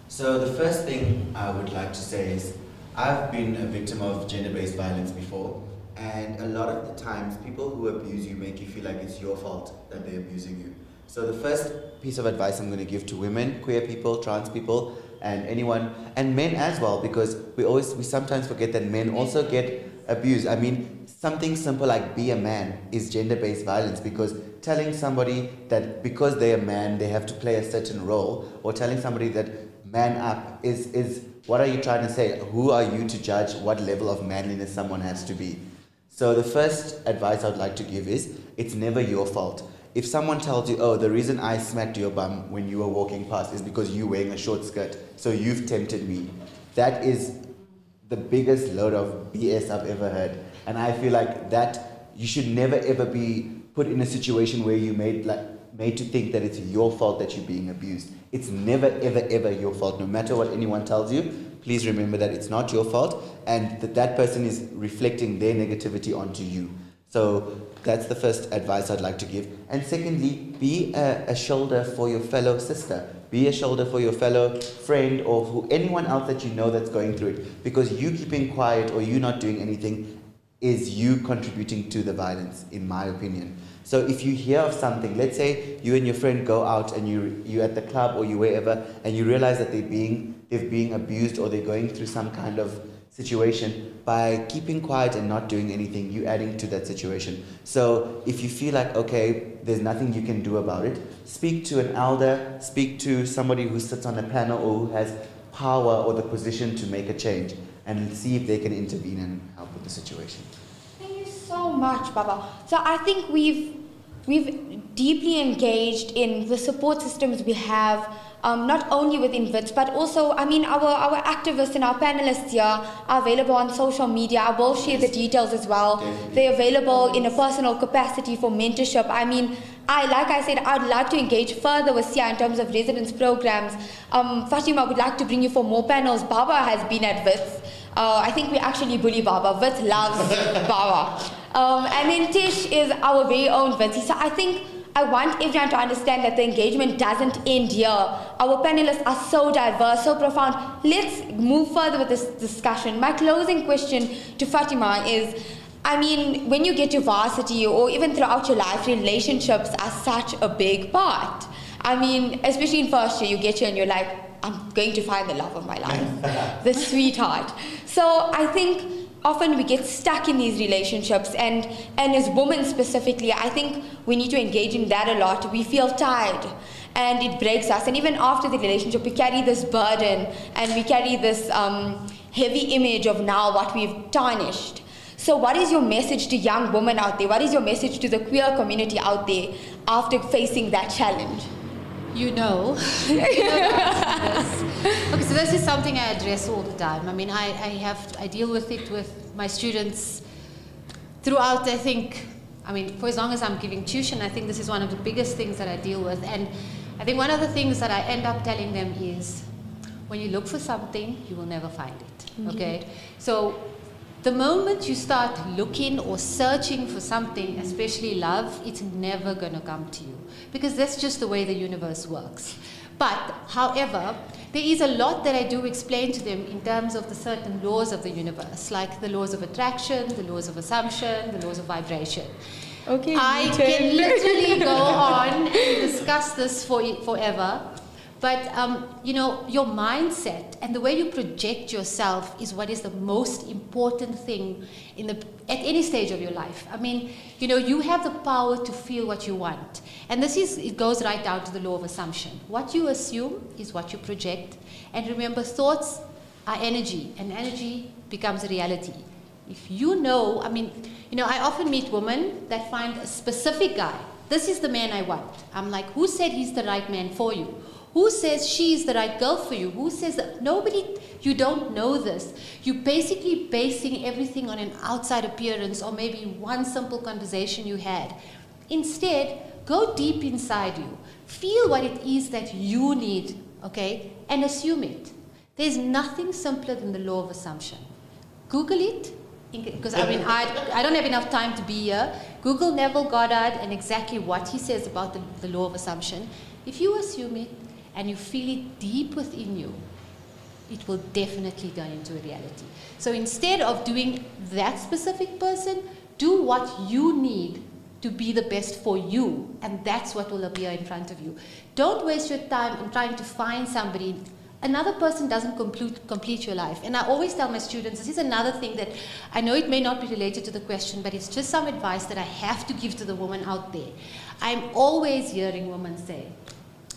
So the first thing I would like to say is I've been a victim of gender-based violence before. And a lot of the times, people who abuse you make you feel like it's your fault that they're abusing you. So the first piece of advice I'm going to give to women, queer people, trans people, and anyone, and men as well, because we sometimes forget that men also get abused. I mean, something simple like be a man is gender-based violence, because telling somebody that because they're a man, they have to play a certain role, or telling somebody that man up is what are you trying to say? Who are you to judge what level of manliness someone has to be? So the first advice I would like to give is, it's never your fault. If someone tells you, oh, the reason I smacked your bum when you were walking past is because you're wearing a short skirt, so you've tempted me, that is the biggest load of BS I've ever heard. And I feel like that you should never ever be put in a situation where you're made to think that it's your fault that you're being abused. It's never ever ever your fault. No matter what anyone tells you, please remember that it's not your fault and that person is reflecting their negativity onto you. So that's the first advice I'd like to give. And secondly, be a shoulder for your fellow sister. Be a shoulder for your fellow friend or anyone else that you know that's going through it. Because you keeping quiet or you not doing anything is you contributing to the violence, in my opinion. So if you hear of something, let's say you and your friend go out and you're at the club or you wherever, and you realize that they're being abused or they're going through some kind of situation, by keeping quiet and not doing anything, you're adding to that situation. So if you feel like, okay, there's nothing you can do about it, speak to an elder, speak to somebody who sits on a panel or who has power or the position to make a change, and see if they can intervene and help with the situation. Thank you so much, Baba. So I think we've deeply engaged in the support systems we have, not only within WITS, but also, I mean, our activists and our panelists here are available on social media. I will share the details as well. Definitely. They're available in a personal capacity for mentorship. I mean, like I said, I'd like to engage further with Sia in terms of residence programs. Fatima would like to bring you for more panels. Baba has been at WITS. I think we actually bully Baba. WITS loves Baba. And then Tish is our very own Vitsi. So I think I want everyone to understand that the engagement doesn't end here. Our panelists are so diverse, so profound. Let's move further with this discussion. My closing question to Fatima is, I mean, when you get to varsity or even throughout your life, relationships are such a big part. I mean, especially in first year, you get here and you're like, I'm going to find the love of my life, the sweetheart. So I think often we get stuck in these relationships, and as women specifically, I think we need to engage in that a lot. We feel tired and it breaks us, and even after the relationship we carry this burden and we carry this heavy image of now what we've tarnished. So what is your message to young women out there? What is your message to the queer community out there after facing that challenge? You know this. Okay, so this is something I address all the time. I mean, I deal with it with my students throughout, I think, I mean, for as long as I'm giving tuition, I think this is one of the biggest things that I deal with. And I think one of the things that I end up telling them is, when you look for something, you will never find it, okay? So the moment you start looking or searching for something, especially love, it's never going to come to you, because that's just the way the universe works. But, however, there is a lot that I do explain to them in terms of the certain laws of the universe, like the laws of attraction, the laws of assumption, the laws of vibration. Okay, I can literally go on and discuss this forever. But, you know, your mindset and the way you project yourself is what is the most important thing at any stage of your life. I mean, you know, you have the power to feel what you want. And it goes right down to the law of assumption. What you assume is what you project. And remember, thoughts are energy, and energy becomes a reality. If you know, I mean, you know, I often meet women that find a specific guy. This is the man I want. I'm like, who said he's the right man for you? Who says she's the right girl for you? Who says that? Nobody, you don't know this. You're basically basing everything on an outside appearance or maybe one simple conversation you had. Instead, go deep inside you. Feel what it is that you need, okay? And assume it. There's nothing simpler than the law of assumption. Google it, because I mean, I don't have enough time to be here. Google Neville Goddard and exactly what he says about the law of assumption. If you assume it, and you feel it deep within you, it will definitely turn into a reality. So instead of doing that specific person, do what you need to be the best for you, and that's what will appear in front of you. Don't waste your time in trying to find somebody. Another person doesn't complete your life. And I always tell my students, this is another thing that I know it may not be related to the question, but it's just some advice that I have to give to the woman out there. I'm always hearing women say,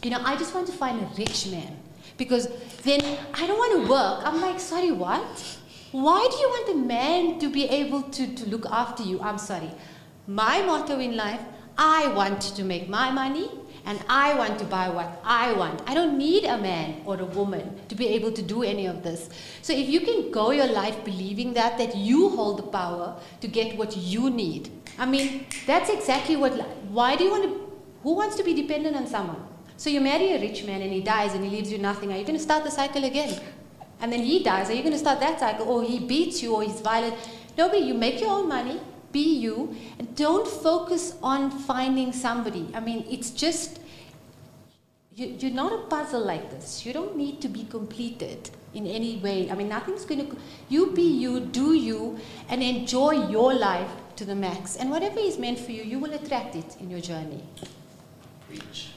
you know, I just want to find a rich man, because then I don't want to work. I'm like, sorry, what? Why do you want a man to be able to look after you? I'm sorry. My motto in life, I want to make my money and I want to buy what I want. I don't need a man or a woman to be able to do any of this. So if you can go your life believing that you hold the power to get what you need, I mean, that's exactly what, why do you want to, who wants to be dependent on someone? So you marry a rich man and he dies and he leaves you nothing. Are you going to start the cycle again? And then he dies. Are you going to start that cycle? Or he beats you or he's violent. Nobody. You make your own money. Be you. And don't focus on finding somebody. I mean, it's just, you're not a puzzle like this. You don't need to be completed in any way. I mean, nothing's going to... You be you, do you, and enjoy your life to the max. And whatever is meant for you, you will attract it in your journey. Preach.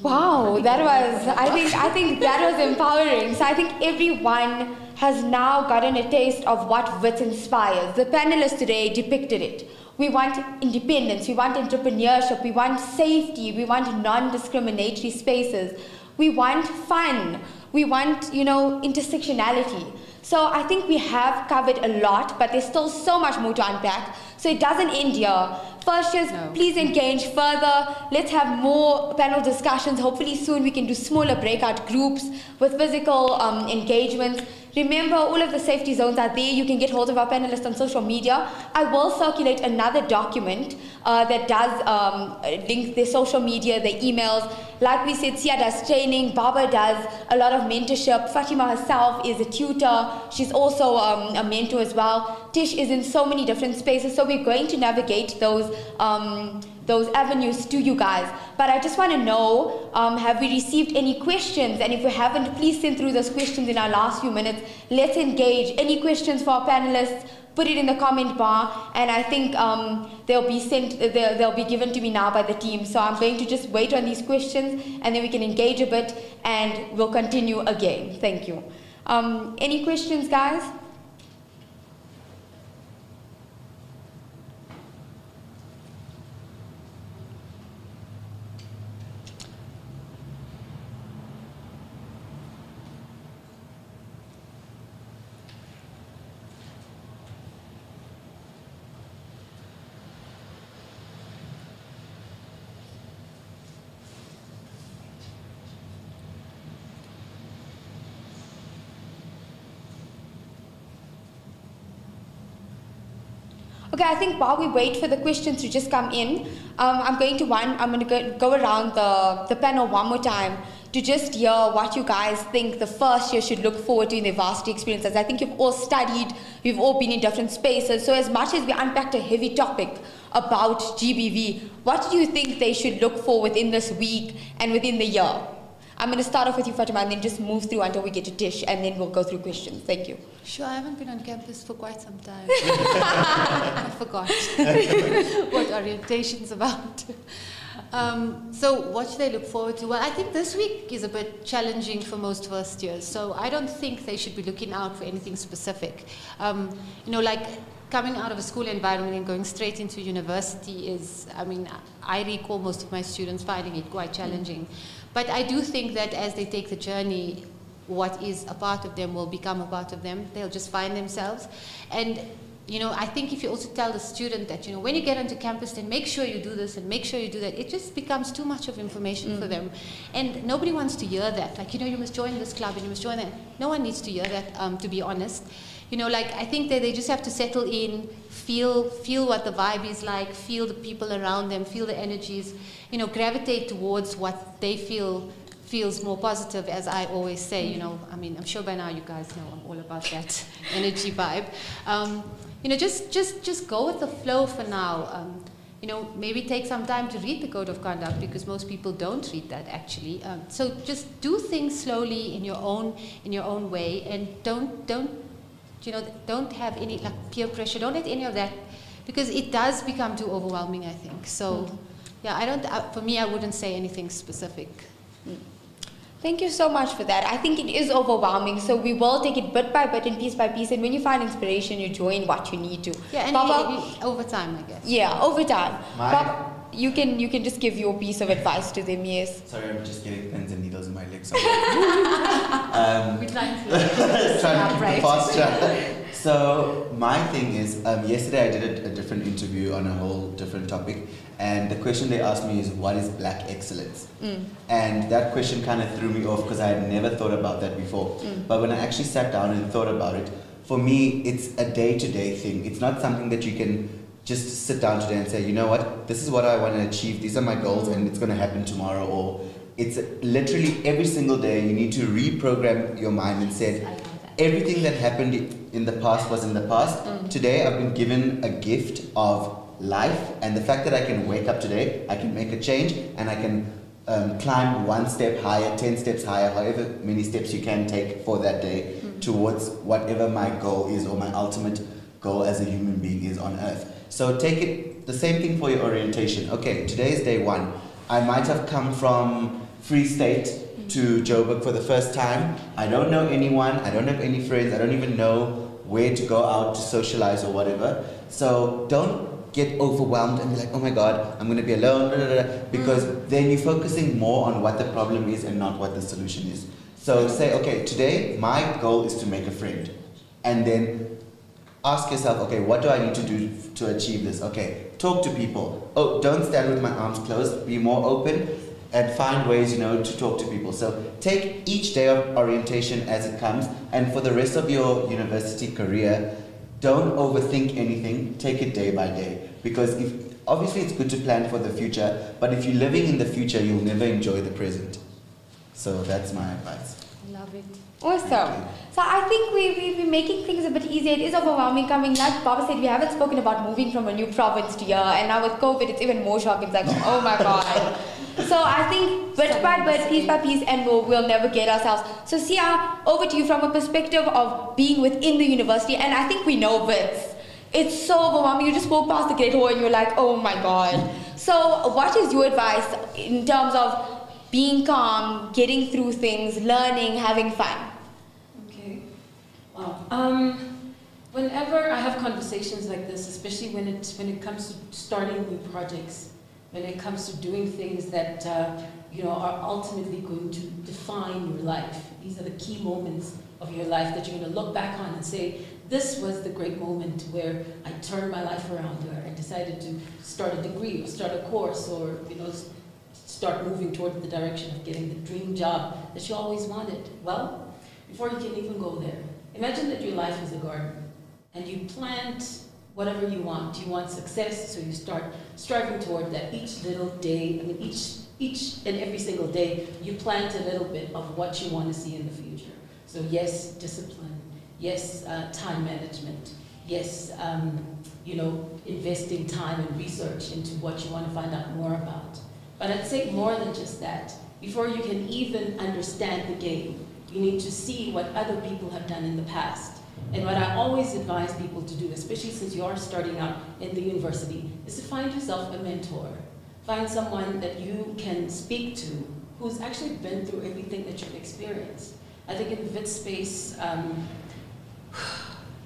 Wow, that was, I think that was empowering. So I think everyone has now gotten a taste of what WIT inspires. The panelists today depicted it. We want independence, we want entrepreneurship, we want safety, we want non-discriminatory spaces, we want fun, we want, intersectionality. So I think we have covered a lot, but there's still so much more to unpack. So it doesn't end here. First, just please engage further. Let's have more panel discussions. Hopefully soon we can do smaller breakout groups with physical engagements. Remember, all of the safety zones are there. You can get hold of our panelists on social media. I will circulate another document that does link their social media, their emails. Like we said, Sia does training, Baba does a lot of mentorship. Fatima herself is a tutor. She's also a mentor as well. Tish is in so many different spaces, so we're going to navigate those avenues to you guys. But I just want to know, have we received any questions? And if we haven't, please send through those questions in our last few minutes. Let's engage. Any questions for our panelists? Put it in the comment bar, and I think they'll be given to me now by the team. So I'm going to just wait on these questions, and then we can engage a bit, and we'll continue again. Thank you. Any questions, guys? Okay, I think while we wait for the questions to just come in, I'm going to go around the panel one more time to just hear what you guys think the first year should look forward to in their varsity experiences. I think you've all studied, you've all been in different spaces, so as much as we unpacked a heavy topic about GBV, what do you think they should look for within this week and within the year? I'm going to start off with you, Fatima, and then just move through until we get to Tish, and then we'll go through questions. Thank you. Sure, I haven't been on campus for quite some time. I forgot what orientation's about. So what should they look forward to? Well, I think this week is a bit challenging for most first years, so I don't think they should be looking out for anything specific. Like coming out of a school environment and going straight into university is, I recall most of my students finding it quite challenging. But I do think that as they take the journey, what is a part of them will become a part of them. They'll just find themselves. And, I think if you also tell the student that, when you get onto campus, then make sure you do this and make sure you do that, it just becomes too much of information for them. And nobody wants to hear that. Like, you must join this club and you must join that. No one needs to hear that, to be honest. I think that they just have to settle in, feel what the vibe is like, feel the people around them, feel the energies, gravitate towards what they feels more positive, as I always say. I'm sure by now you guys know I'm all about that energy vibe. Just go with the flow for now. Maybe take some time to read the Code of Conduct, because most people don't read that actually. So just do things slowly in your own way, and don't have any peer pressure. Don't let any of that, because it does become too overwhelming, I think. So, yeah, for me, I wouldn't say anything specific. Thank you so much for that. I think it is overwhelming, so we will take it bit by bit and piece by piece, and when you find inspiration, you join what you need to. Yeah, and over time, I guess. Yeah, over time. Baba, you can just give your piece of advice to them, yes. Sorry, I'm just getting pins and needles in my legs. We're trying to keep it faster. So my thing is, yesterday I did a different interview on a whole different topic, and the question they asked me is, what is black excellence? And that question kind of threw me off, because I had never thought about that before. But when I actually sat down and thought about it, for me it's a day-to-day thing. It's not something that you can just sit down today and say, you know what, this is what I want to achieve, these are my goals, and it's going to happen tomorrow. Or it's literally every single day you need to reprogram your mind and say, everything that happened in the past was in the past. Today I've been given a gift of life, and the fact that I can wake up today, I can make a change, and I can climb one step higher, 10 steps higher, however many steps you can take for that day towards whatever my goal is or my ultimate goal as a human being is on earth. So take it, the same thing for your orientation. Okay, today is day 1. I might have come from Free State to Joburg for the first time. I don't know anyone, I don't have any friends, I don't even know where to go out to socialize or whatever. So don't get overwhelmed and be like, oh my God, I'm going to be alone, because then you're focusing more on what the problem is and not what the solution is. So say, okay, today my goal is to make a friend. And then ask yourself, okay, what do I need to do to achieve this? Okay, talk to people. Oh, don't stand with my arms closed, be more open and find ways, to talk to people. So take each day of orientation as it comes, and for the rest of your university career, don't overthink anything, take it day by day. Because obviously it's good to plan for the future, but if you're living in the future, you'll never enjoy the present. So that's my advice. I love it. Awesome. So I think we're making things a bit easier. It is overwhelming coming. Like Baba said, we haven't spoken about moving from a new province to here, and now with COVID, it's even more shocking. It's like, oh my God. So I think bit by bit, piece by piece, and we'll never get ourselves. So Sia, over to you from a perspective of being within the university, and I think we know Wits. It's so overwhelming. You just walk past the gate hall and you're like, oh my God. So what is your advice in terms of being calm, getting through things, learning, having fun? Okay. Wow. Whenever I have conversations like this, especially when it comes to starting new projects, when it comes to doing things that are ultimately going to define your life. These are the key moments of your life that you're going to look back on and say, this was the great moment where I turned my life around, where I decided to start a degree or start a course or start moving toward the direction of getting the dream job that you always wanted. Well, before you can even go there, imagine that your life is a garden and you plant whatever you want. You want success, so you start striving toward that each little day. Each and every single day, you plant a little bit of what you want to see in the future. So yes, discipline. Yes, time management. Yes, investing time and research into what you want to find out more about. But I'd say more than just that. Before you can even understand the game, you need to see what other people have done in the past. And what I always advise people to do, especially since you are starting out in the university, is to find yourself a mentor. Find someone that you can speak to who's actually been through everything that you've experienced. I think in the VIT space,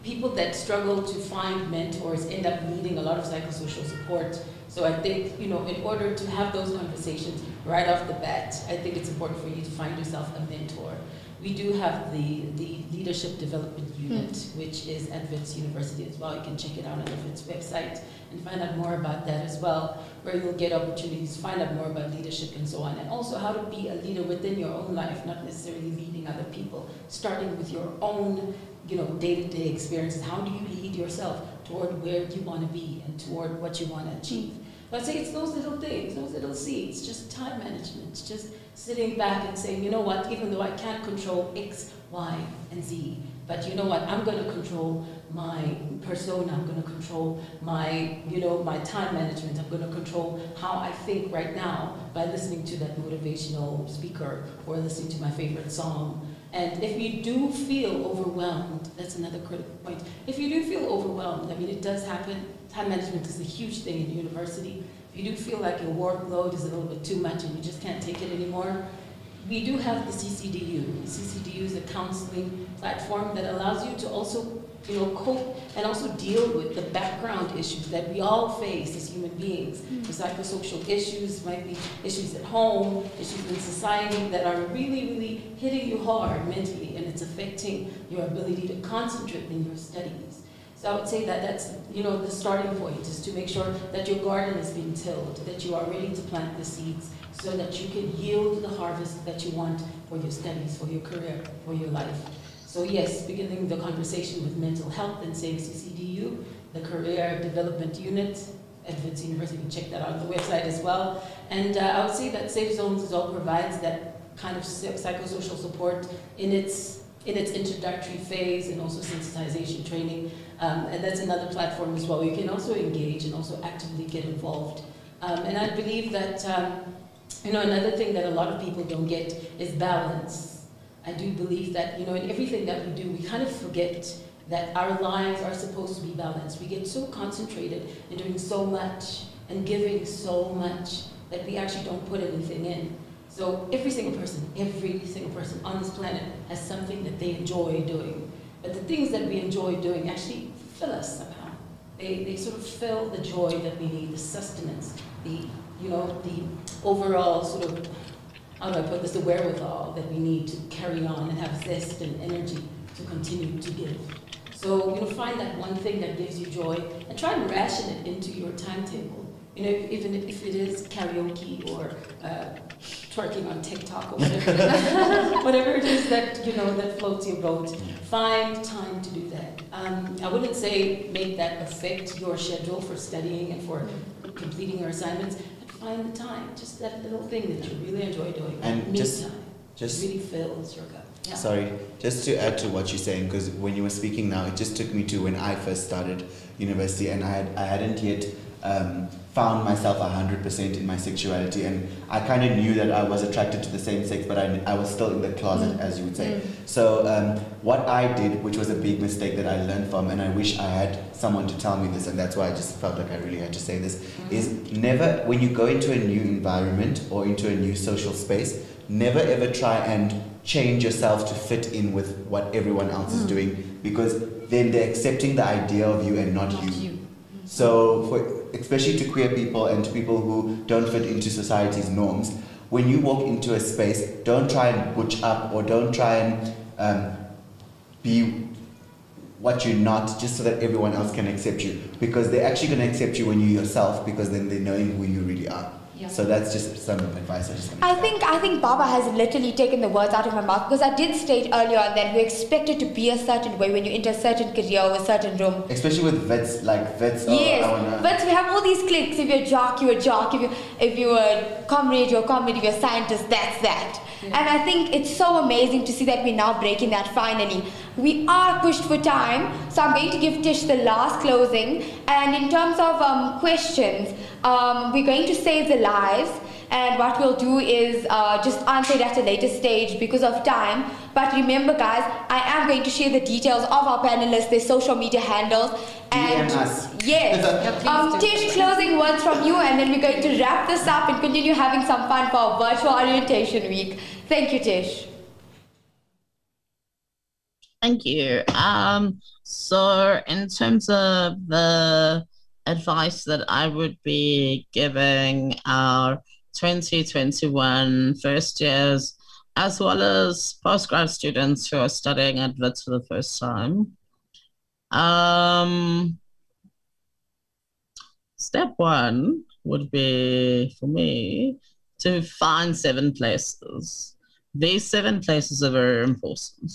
people that struggle to find mentors end up needing a lot of psychosocial support. So I think, in order to have those conversations right off the bat, I think it's important for you to find yourself a mentor. We do have the Leadership Development Unit, which is at Wits University as well. You can check it out on the Wits website and find out more about that as well, where you'll get opportunities to find out more about leadership and so on, and also how to be a leader within your own life, not necessarily leading other people, starting with your own day-to-day experiences. How do you lead yourself toward where you want to be and toward what you want to achieve? But I'd say it's those little things, those little seeds, just time management. It's just sitting back and saying, you know what, even though I can't control X, Y, and Z, but you know what, I'm going to control my persona, I'm going to control my, my time management, I'm going to control how I think right now by listening to that motivational speaker or listening to my favorite song. And if you do feel overwhelmed, that's another critical point. If you do feel overwhelmed, it does happen. Time management is a huge thing in university. If you do feel like your workload is a little bit too much and you just can't take it anymore, we do have the CCDU. The CCDU is a counseling platform that allows you to also cope and also deal with the background issues that we all face as human beings. The psychosocial issues might be issues at home, issues in society that are really, really hitting you hard mentally, and it's affecting your ability to concentrate in your studies. So I would say that that's the starting point, is to make sure that your garden is being tilled, that you are ready to plant the seeds so that you can yield the harvest that you want for your studies, for your career, for your life. So yes, beginning the conversation with mental health and saying CCDU, the Career Development Unit at Wits University. You can check that out on the website as well. And I would say that Safe Zones as well provides that kind of psychosocial support in its introductory phase and also sensitization training. And that's another platform as well. You can also engage and also actively get involved. And I believe that Another thing that a lot of people don't get is balance. I do believe that, in everything that we do, we kind of forget that our lives are supposed to be balanced. We get so concentrated in doing so much and giving so much that we actually don't put anything in. So every single person on this planet has something that they enjoy doing. But the things that we enjoy doing actually fulfill us somehow. They sort of fill the joy that we need, the sustenance, the overall sort of, how do I put this, the wherewithal that we need to carry on and have zest and energy to continue to give. So, find that one thing that gives you joy and try and ration it into your timetable. Even if it is karaoke or twerking on TikTok or whatever it is that, that floats your boat, find time to do that. I wouldn't say make that affect your schedule for studying and for completing your assignments, but find the time, just that little thing that you really enjoy doing. And just really fills your cup. Yeah. Sorry, just to add to what you're saying, because when you were speaking now, it just took me to when I first started university, and I hadn't yet found myself 100% in my sexuality, and I kind of knew that I was attracted to the same sex, but I was still in the closet, as you would say. So what I did, which was a big mistake that I learned from, and I wish I had someone to tell me this, and that's why I just felt like I really had to say this, is never, when you go into a new environment or into a new social space, never ever try and change yourself to fit in with what everyone else is doing, because then they're accepting the idea of you and not you. So, especially to queer people and to people who don't fit into society's norms, when you walk into a space, don't try and butch up or don't try and be what you're not, just so that everyone else can accept you. Because they're actually going to accept you when you're yourself, because then they're knowing who you really are. Yeah. So that's just some advice I just wanted to I think Baba has literally taken the words out of my mouth, because I did state earlier on that we're expected to be a certain way when you enter a certain career or a certain room. Especially with vets, like vets. Yes, vets, we have all these cliques. If you're a jock, you're a jock. If you're a comrade, you're a comrade. If you're a scientist, that's that. Yeah. And I think it's so amazing to see that we're now breaking that finally. We are pushed for time, so I'm going to give Tish the last closing. And in terms of questions, we're going to save the lives. And what we'll do is just answer it at a later stage because of time. But remember, guys, I am going to share the details of our panelists, their social media handles. And yes, Tish, closing words from you, and then we're going to wrap this up and continue having some fun for our virtual orientation week. Thank you, Tish. Thank you. So in terms of the advice that I would be giving our 2021 first years, as well as postgrad students who are studying at WITS for the first time. Step one would be, for me, to find 7 places. These 7 places are very important.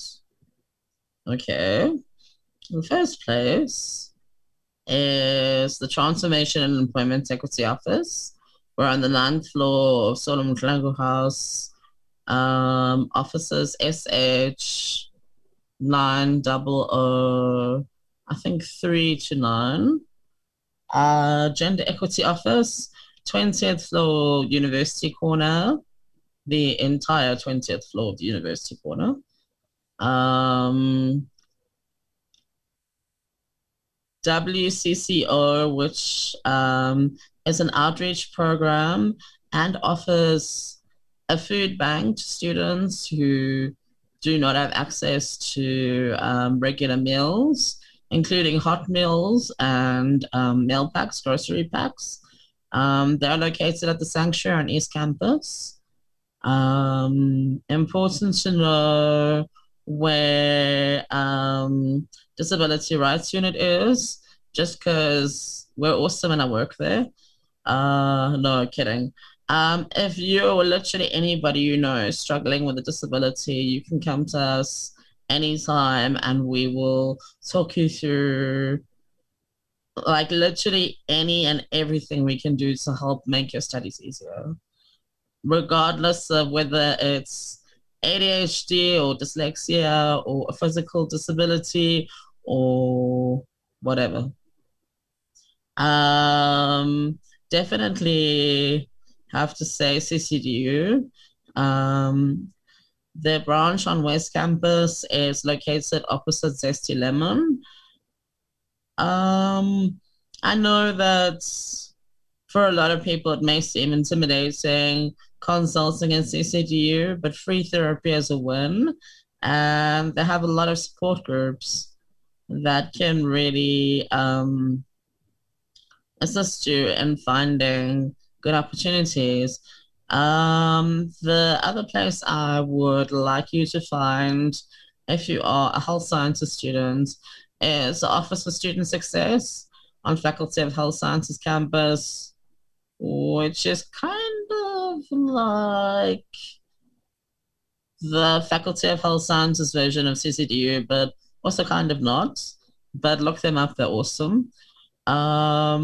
Okay. The first place is the Transformation and Employment Secrecy Office. We're on the 9th floor of Solomon Klango House. Offices SH 900, I think 3 to 9. Gender Equity Office, 20th floor, University Corner. The entire 20th floor of the University Corner. WCCO, which is an outreach program and offers a food bank to students who do not have access to regular meals, including hot meals and meal packs, grocery packs. They're located at the Sanctuary on East Campus. Important to know where Disability Rights Unit is, just because we're awesome and I work there. No, kidding. If you're literally anybody you know struggling with a disability, you can come to us anytime and we will talk you through like literally any and everything we can do to help make your studies easier, regardless of whether it's ADHD or dyslexia or a physical disability or whatever. Definitely have to say CCDU. Their branch on West Campus is located opposite Zesty Lemon. I know that for a lot of people it may seem intimidating consulting in CCDU, but free therapy is a win. And they have a lot of support groups that can really assist you in finding good opportunities. The other place I would like you to find, if you are a health sciences student, is the Office for Student Success on Faculty of Health Sciences campus, which is kind of like the Faculty of Health Sciences version of CCDU, but also kind of not. But look them up, they're awesome. I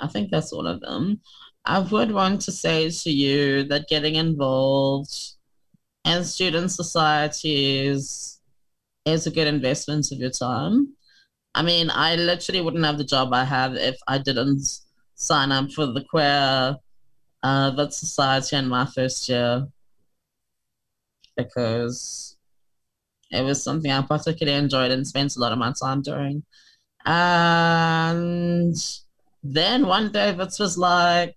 think that's all of them. I would want to say to you that getting involved in student societies is a good investment of your time. I mean, I literally wouldn't have the job I have if I didn't sign up for the queer Vid Society in my first year, because it was something I particularly enjoyed and spent a lot of my time doing. And then one day Wits was like,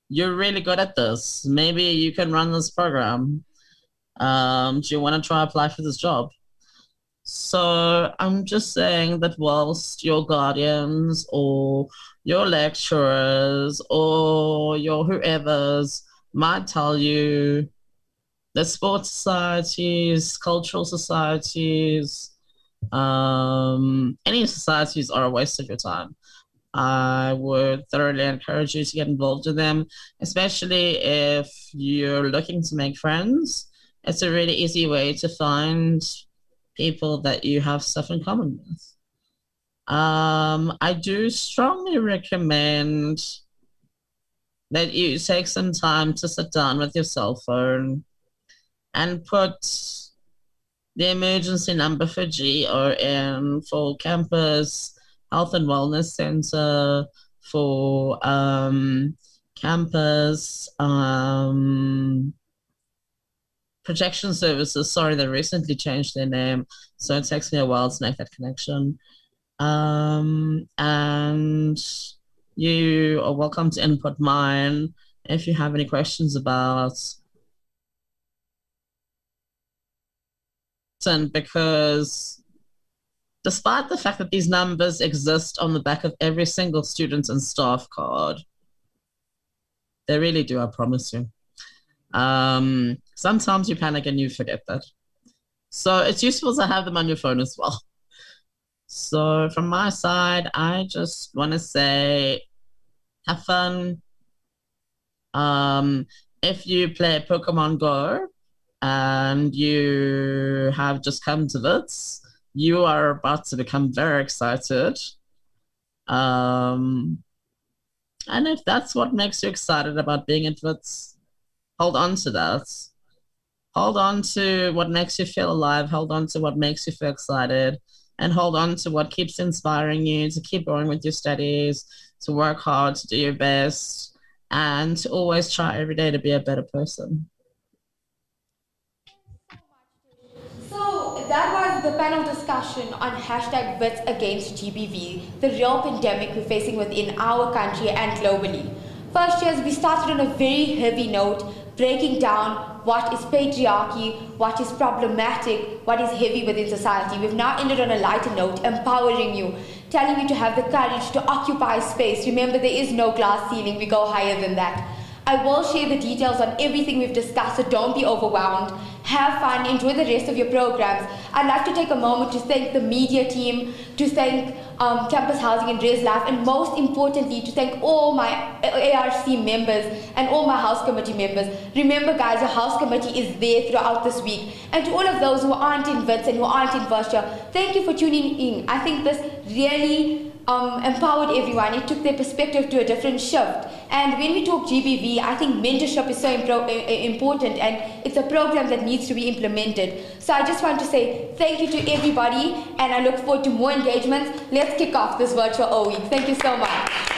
you're really good at this. Maybe you can run this program. Do you want to try apply for this job? So I'm just saying that whilst your guardians or your lecturers or your whoever's might tell you that sports societies, cultural societies, any societies are a waste of your time, I would thoroughly encourage you to get involved in them, especially if you're looking to make friends. It's a really easy way to find people that you have stuff in common with. I do strongly recommend that you take some time to sit down with your cell phone and put the emergency number for GO in for campus health and wellness center, for campus projection services. Sorry, they recently changed their name, so it takes me a while to make that connection. And you are welcome to input mine if you have any questions about, because despite the fact that these numbers exist on the back of every single student and staff card, they really do, I promise you. Sometimes you panic and you forget that. So it's useful to have them on your phone as well. So from my side, I just want to say, have fun. If you play Pokemon Go and you have just come to Wits, you are about to become very excited. And if that's what makes you excited about being at Wits, hold on to that. Hold on to what makes you feel alive. Hold on to what makes you feel excited. And hold on to what keeps inspiring you to keep going with your studies, to work hard, to do your best, and to always try every day to be a better person. So that was the panel discussion on hashtag Wits Against GBV, the real pandemic we're facing within our country and globally. First years, we started on a very heavy note, breaking down what is patriarchy, what is problematic, what is heavy within society. We've now ended on a lighter note, empowering you, telling you to have the courage to occupy space. Remember, there is no glass ceiling, we go higher than that. I will share the details on everything we've discussed, so don't be overwhelmed. Have fun, enjoy the rest of your programs. I'd like to take a moment to thank the media team, to thank Campus Housing and Res Life, and most importantly, to thank all my ARC members and all my house committee members. Remember guys, your house committee is there throughout this week. And to all of those who aren't in Wits and who aren't in first year, thank you for tuning in. I think this really empowered everyone. It took their perspective to a different shift. And when we talk GBV, I think mentorship is so important, and it's a program that needs to be implemented. So I just want to say thank you to everybody, and I look forward to more engagements. Let's kick off this virtual O Week. Thank you so much.